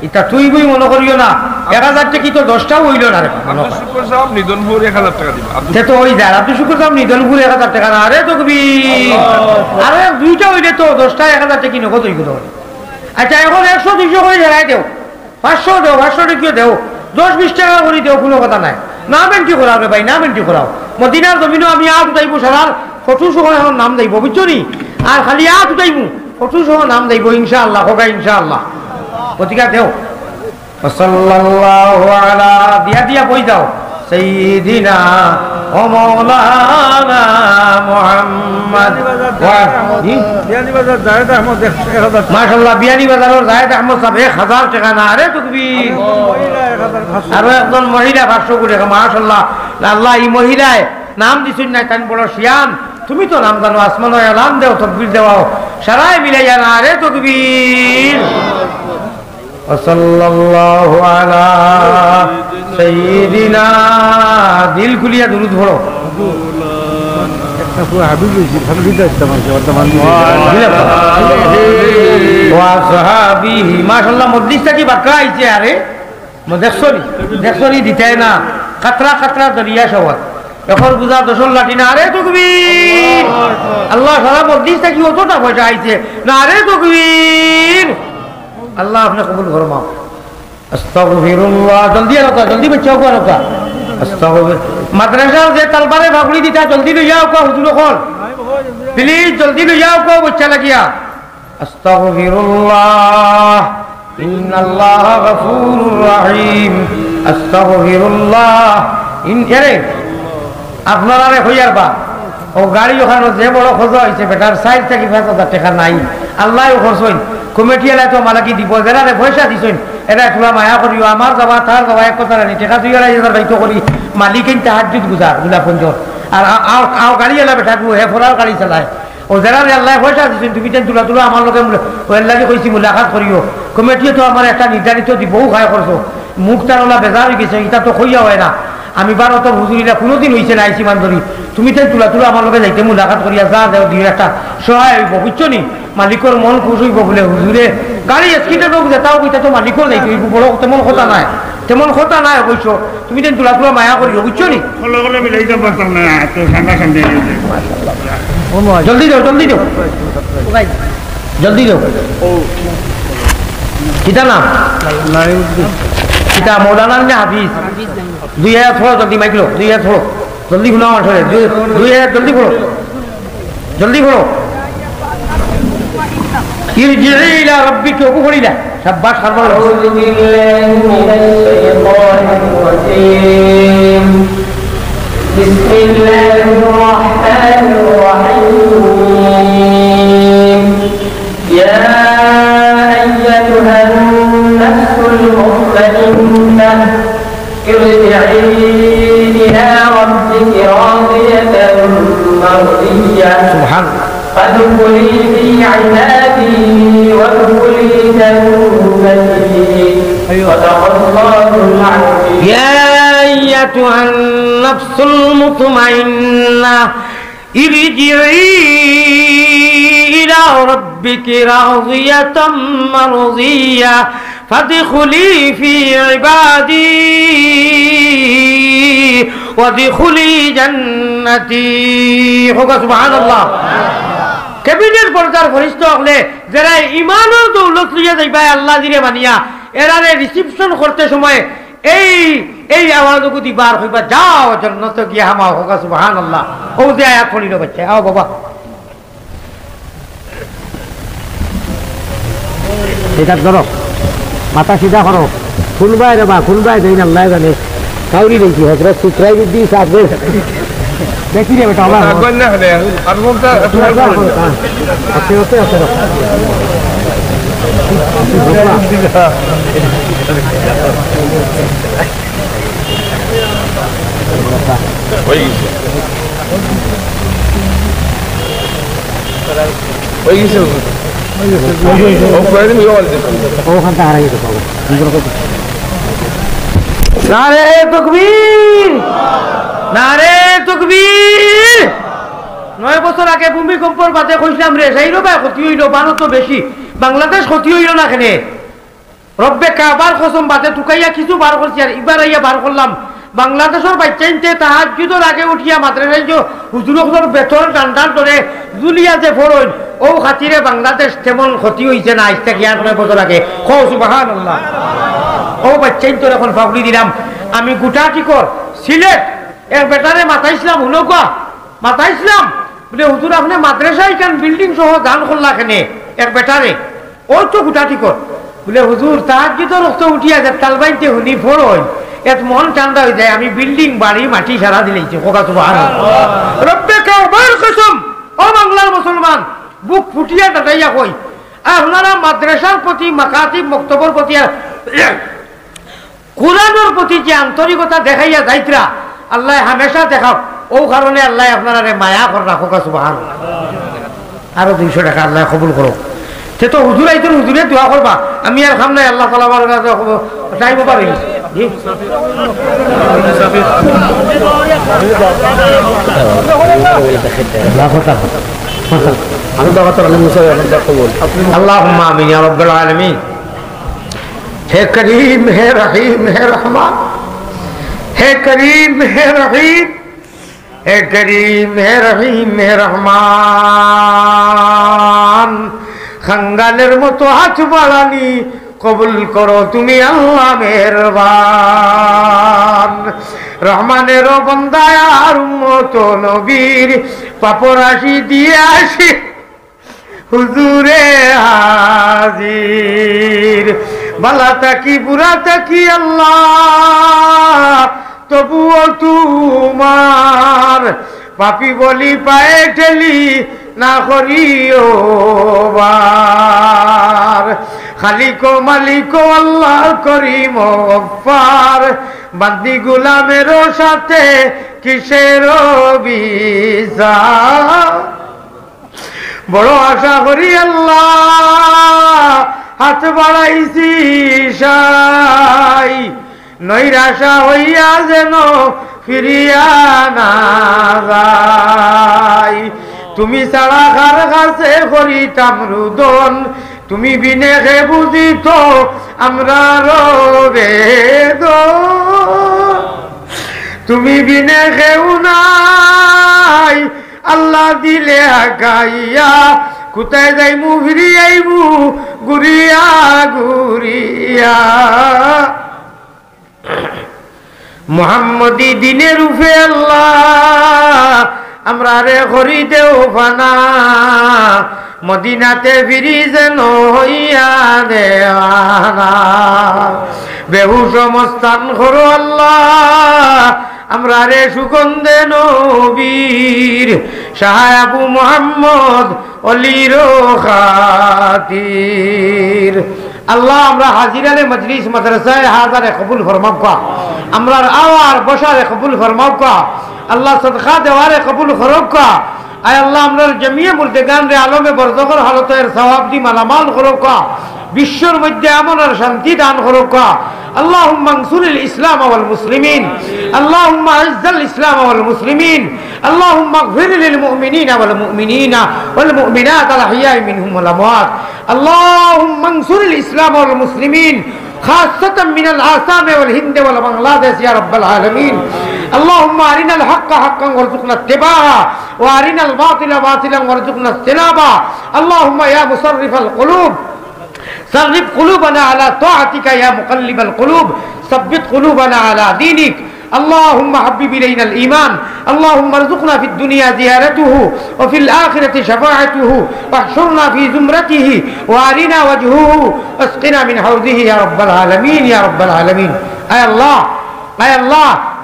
এটা তুই বই মনে করিও না 1,000 টাকা কি তো 10টাও হইল না রে আব্দুল শুকুর সাহেব নিদনপুর 1,000 টাকা দিবা সে তো ওই যায় আব্দুল শুকুর সাহেব নিদনপুর 1,000 টাকা না আরে তকবীর আরে দুইটা হইলে তো 10টা 1,000 টাকা কি নগদ হইল আচ্ছা এখন 100-200 করে ঝাড়াই দেও 500 দেও 500 টাকা দেও 10-20 টাকা করে দেও কোনো কথা নাই নাম এন্ট্রি করাও রে ভাই নাম এন্ট্রি করাও মদিনার জমিনও আমি আট উঠাইবো সারার ফটো সময় এখন নাম দেব বুঝছো নি আর খালি আট উঠাইবো ফটো সহ নাম দেব ইনশাআল্লাহ, হোক ইনশাআল্লাহ। প্রতিকা দেও সাল্লাল্লাহু আলা দিয়া দিয়া বই দাও সাইয়্যিদিনা ও মাওলানা মুহাম্মদ বিয়ানীবাজার জায়েদ আহমদ 1000 মাশাআল্লাহ। বিয়ানীবাজারের জায়েদ আহমদ সাহেব 1000 টাকা না রে তাকবীর। আর একজন মহিলা 500 করে মাশাআল্লাহ। আল্লাহ এই মহিলায় নাম দিছেন না তান বড় শিয়ান, তুমি তো নাম জানো, আসমানে এলান দেও তাকবীর দেওয়াও সারাই মিলাইয়া না রে তাকবীর। সাল্লাল্লাহু আলা সাইয়্যিদিনা দিল খুলিয়া দুরূদ পড়ো। মাশাআল্লাহ মজলিসটা কি বাঁকা আইছে আরে দেখছনি দিতে না কাতরা কাতরা দরিয়া সবাই এখন বুঝা দশল লাঠি না রে তাকবীর। আল্লাহ সারা মজলিসটা কি অতটা পয়সা আইছে না রে তাকবীর। আল্লাহ আপনি কবুল করো মা। আস্তাগফিরুল্লাহ। জলদি রকা, জলদি বাচ্চা হোক রকা। আস্তাগফির মাদ্রাসার যে তালবারে ভাগড়ি দিতা জলদি লই যাও কা হুজুর কোন প্লিজ জলদি লই যাও কা বাচ্চা লাগিয়া। আস্তাগফিরুল্লাহ ইন্নাল্লাহ গফুরুর রহিম। আস্তাগফিরুল্লাহ আরে আপনারা রে হইয়ার বা ও গাড়ি ওখানে যে বড় খোঁজা হয়েছে বেটার সাইড থেকে 5,000 টাকা নাই আল্লাহ খরচইন কমিটি এলাই তো মালাকি দিব যারা পয়সা দিছেন এরা তোলা মায়া করিও আমার যাবা তার যাবা এক কথা রানি টাকা 2,500 বাইতো করি মালিকেন তাহাজ্জুদ গুজার গুলাপঞ্জর আর গাড়ি এলা বেটা হে ফরার গাড়ি চালায় ও যারা আল্লাহ পয়সা দিছেন তুমি তেন তুলা তুলা আমার লোকে ওয়াল্লাহি কইছি মুলাকাত করিও কমিটিও তো আমার একটা নির্ধারিত দিবও খায় করছো মুখ তার ওলা বেজার হয়ে গেছে এটা তো কইয়া হয় না। আমি বারো তোর হুজুরিরা কোনোদিন হয়েছে না আইসি বান্ধবী তুমি তো তুলা তুলা আমার লোকে যাইতে মুলাকাত করিয়া যা দেও দিয়ে একটা সহায় হইব বুঝছো নি মালিকর মন খুশ হইব বলে হুজুরে গাড়ি স্কিটে লোক যেটাও কইতা তো মালিকর যাইতে হইব বড় তেমন কথা নাই তেমন কথা নাই বুঝছো তুমি তো তুলা তুলা মায়া করিও বুঝছো নি জলদি দেও জলদি দেও জলদি দেও কিতা নাম কিতা মৌলানা না হাফিজ 2000 ফোড়ো জলদি মাইকলো 2000 ফোড়ো জলদি শুনাও আসলে 2000 জলদি ফোড়ো জলদি ফোড়ো ইরজিই ইলা রাব্বিকা ওকু পড়িলা শাবাশ খারবার আউযু বিল্লাহি মিনাশ শাইতানির রাজীম বিসমিল্লাহির রাহমানির রাহিম ইয়া আইয়্যাতুহান নাফসুল মুতমাইন্নাহ ارجعي إلى ربك راضية مرضية سبحان الله فادخلي في عبادي وادخلي جنتي صدق الله العظيم يا أيتها النفس المطمئنة ارجعي إلى ربك راضية مرضية فادخلي في عبادي وادخلي جنتي سبحان الله ক্যাবিনেট পর্যার ফরিস্ত হলে যারা ঈমান ও দৌলত লইয়া যাইবা আল্লাহ দিরে মানিয়া এরারে রিসিপশন করতে সময় এই এই আওয়াজগুলো দিবার হইবা যাও জান্নাতে গিয়া হামা হোক সুবহানাল্লাহ। ও যে আয়াত পড়িল বাচ্চা আও বাবা এটা ধরো মাথা সিধা করো খুলবাই রে বা খুলবাই দেই না আল্লাহ জানে কাউরি দেখি হযরত সুতরাই দি সাহেব দেখি রে বেটা আবার আগন না হলে আর বলতা আছে আছে আছে ওই গেছে নারে তাকবীর নারে তাকবীর 9 বছর আগে ভূমিকম্পর বাদে কইছিলাম রে সেই রবা ক্ষতি হইল বানো তো বেশি বাংলাদেশ ক্ষতি হইল না কেনে রব্বে কাবার কসম বাদে টুকাইয়া কিছু বার করছি আর এবার আইয়া বার করলাম বাংলাদেশের বাচ্চাইতে তাহাজ্জুদের আগে উঠিয়া মাদ্রাসায় যে হুজুরগুলোর বেতন টান টান ধরে জুলিয়া যে ফরন ও খাতিরে বাংলাদেশ তেমন ক্ষতি হইছে না আজ থেকে 9 বছর আগে কও সুবহানাল্লাহ। ও বাচ্চাই তো এখন ফাগড়ি দিলাম আমি গোটা টিকর সিলেট এর বেটারে মাথাইছিলাম হুনকা মাথাইছিলাম বলে হুজুর আপনি মাদ্রাসায় কেন বিল্ডিং সহ গান করলা কেনে এক বেটারে ওই তো গুটাটি কর বলে হুজুর তাহাজ্জুদ রক্ত উঠিয়া যায় তালবাইতে হুনি ফোর হয় এত মন ঠান্ডা হয়ে যায় আমি বিল্ডিং বাড়ি মাটি সারা দিলেছি কোকা সুবহানাল্লাহ রব্বে কাবার কসম ও বাংলার মুসলমান বুক ফুটিয়া দাঁড়াইয়া কই আপনারা মাদ্রাসার প্রতি মাকাতিব মক্তবর প্রতি কোরআনের প্রতি যে আন্তরিকতা দেখাইয়া যাইতরা আল্লাহ হামেশা দেখাও ও কারণে আল্লাহ আপনারা মায়া কর রাখো সুবহানাল্লাহ আরো 200 টাকা আল্লাহ কবুল করো সে তো হুজুর আইতেন হুজুরে দোয়া করবা আমি আর খাম নাই আল্লাহ তাআলা আমার কাছে টাইম পারি জি আমি দাওয়াত আলম মুসাফির কবুল আল্লাহুম্মা আমিন ইয়া রাব্বাল আলামিন হে করিম হে রহিম হে রহমান হে করিম হে রহিম হে করিম হে রহিম হে রহমান খাঙ্গালের মতো হাত বাড়ানি কবুল করো তুমি আল্লাহ মেহেরবান রহমানের বন্দায় আর উম্মত নবীর পাপরাশি দিয়ে আসি হুজুরে হাজির বালা তাকি বুড়া তাকি আল্লাহ তবুও তোমার পাপি বলি পায়ে ঠেলি না করিও বার খালিকো মালিকো আল্লাহ করিম গফফার বান্দি গোলামের সাথে কিসের বিচার বড় আশা করি আল্লাহ হাত বাড়াইছি সাই নৈরাশা হইয়া যেন ফিরিয়া না যায় তুমি ছাড়া কার কাছে করিতাম রুদন তুমি বিনে হে বুঝিত আমরা বেদন তুমি বিনে কেউ নাই আল্লাহ দিলে গাইয়া কোথায় যাইমু ফিরি আইমু ঘুরিয়া ঘুরিয়া মুহাম্মদি দিনের রূপে আল্লাহ আমরা রে করি দেও ফানা মদিনাতে ফিরি যেন হইয়া দেওয়ানা বেহুশ মস্তান করো আল্লাহ আমরা রে সুগন্ধে নবীর শাহ আবু মুহাম্মদ অলির খাতির আল্লাহ আমরা হাজিরালে মজলিস মাদ্রাসায় হাজারে কবুল ফরমাও কা আমরা আওয়ার বসারে কবুল ফরমাও কা আল্লাহ সদকা দেওয়ারে কবুল ফরমাও কা আয় আল্লাহ আমরা জমিয়ে মুর্দেগান রে আলমে বরজখর হালতের সওয়াব দি মালামাল করো কা বিশ্বর মধ্যে এমন আর শান্তি দান করো কা আল্লাহুম্মা আনসুরিল ইসলাম ওয়াল মুসলিমিন আল্লাহুম্মা আইজ্জাল ইসলাম ওয়াল মুসলিমিন আল্লাহুম্মা আগফির লিল মুমিনিনা ওয়াল মুমিনিনা ওয়াল মুমিনাত আল আহইয়াই মিনহুম ওয়াল আমওয়াত আল্লাহুম্মা আনসুরিল ইসলাম ওয়াল মুসলিমিন خاصة من الآثام والهند والبنغلاديش يا رب العالمين اللهم أرنا الحق حقا وارزقنا اتباعه وأرنا الباطل باطلا وارزقنا اجتنابه اللهم يا مصرف القلوب صرف قلوبنا على طاعتك يا مقلب القلوب ثبت قلوبنا على دينك اللهم حبب إلينا الإيمان اللهم ارزقنا في الدنيا زيارته وفي الآخرة شفاعته واحشرنا في زمرته وأرنا وجهه واسقنا من حوضه يا رب العالمين يا رب العالمين أي الله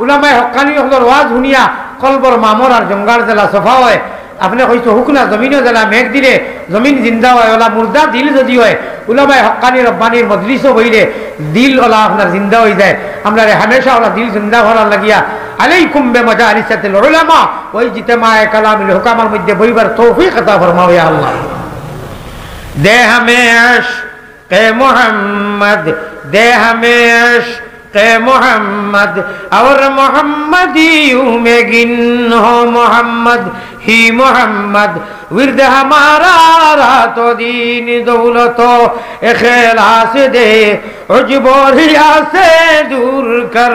علماء حقاني يحضر واز هنيا قلبر মামর আর জঙ্গার জেলা সফা হয় আপনি কইছো হুকনা জমিনও জেলা মেঘ দিলে জমিন জিন্দা হয় ওলা মুর্দা দিল যদি হয় উলামায়ে হক্কানি রব্বানির মজলিসও বইলে দিল ওলা আপনার জিন্দা হয়ে যায় আমরা হামেশা ওলা দিল জিন্দা করার লাগিয়া আলাইকুম বিমাজালিসাতিল উলামা ওই ইজতিমায়ে কালামিল হুকামার মধ্যে বইবার তৌফিক আতা ফরমাও ইয়া আল্লাহ দে हमें इश्क़ मोहम्मद दे हमें इश्क़ मोहम्मद और मोहम्मदियों में गिन हो मोहम्मद ही मोहम्मद विरद हमारा रातो दीन दौलतो इखलास दे उज्ब और रिया से दूर कर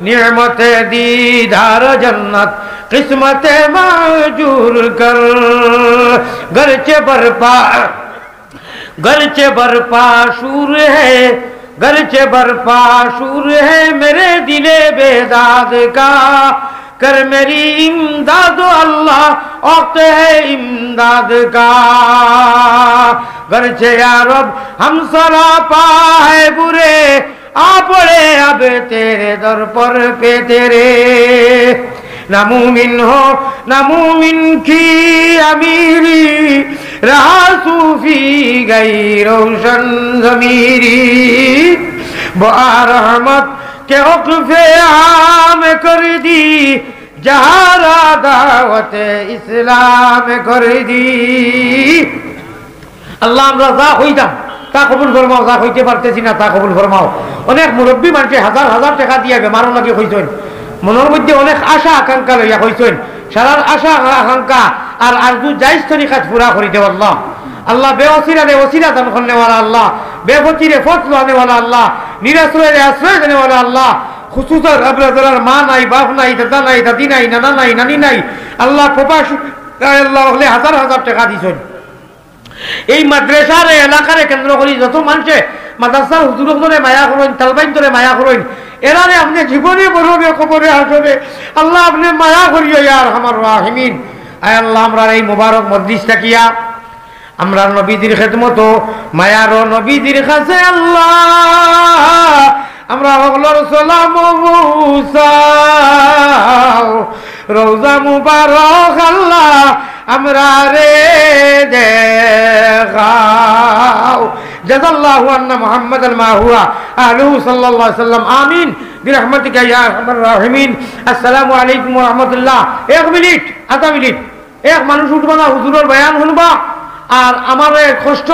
निअमत दीदार जन्नत किस्मत माजूर कर गरचे बरपा शूर है गरचे बरपा शूर है मेरे दिले बेदाद का कर मेरी इमदाद अल्लाह वक्त है इमदाद का घर से यारब हम सरापा है बुरे आ पड़े अब तेरे दर पर पे तेरे नामुमिन हो नामुमिन की अमीरी रहा सूफी गई रोशन ज़मीरी रहमत के वक़्फ़े आम कर दी जहारा दावत इस्लाम कर दी আল্লাহ আমরা যা হইতাম তা কবুল ফরমাও, যা হইতে পারতেছি না তা কবুল ফরমাও। অনেক মুরব্বী মানুষে হাজার হাজার টাকা দিয়ে বেমারও লাগে হইতেন, মনের মধ্যে অনেক আশা আকাঙ্ক্ষা লইয়া হইতেন, সারার আশা আকাঙ্ক্ষা আর আরজু জায়েজ তরিকাত পুরা করে দেও আল্লাহ। আল্লাহ বেওসিরা রে ওসিরা দান করনেওয়ালা আল্লাহ, বেফকিরে ফত লানেওয়ালা আল্লাহ, নিরাশ্রয় রে আশ্রয় দেনেওয়ালা আল্লাহ। খুসুসার আবরাজার মা নাই, বাপ নাই, দাদা নাই, দাদি নাই, নানা নাই, নানি নাই, আল্লাহ প্রবাস আল্লাহ হলে হাজার হাজার টাকা দিছেন। এই মাদ্রাসার এলাকারে কেন্দ্র করি যত মানুষে মাদ্রাসার হুজুরক ধরে মায়া করেন, তালবাইন ধরে মায়া করেন, এরারে আপনি জীবনে বলবে কবরে আসবে আল্লাহ আপনি মায়া করিও ইয়ার আমার রাহিমিন। আয় আল্লাহ আমরা এই মুবারক মজলিস থাকিয়া আমরা নবীদের খেদমত মায়ার নবীদের কাছে আল্লাহ আমরা হগলর সালাম মুসাও রওজা মুবারক আল্লাহ আমরা রে দেখাও জাযাল্লাহু আন্না মুহাম্মাদান মা হুয়া আলহু সাল্লাল্লাহু আলাইহি ওয়াসাল্লাম আমিন বিরহমাতিকা ইয়া আরহামার রাহিমিন। আসসালামু আলাইকুম ওয়া রাহমাতুল্লাহ। এক মিনিট, আধা মিনিট, এক মানুষ উঠবা না, হুজুরের বয়ান শুনবা আর আমার কষ্ট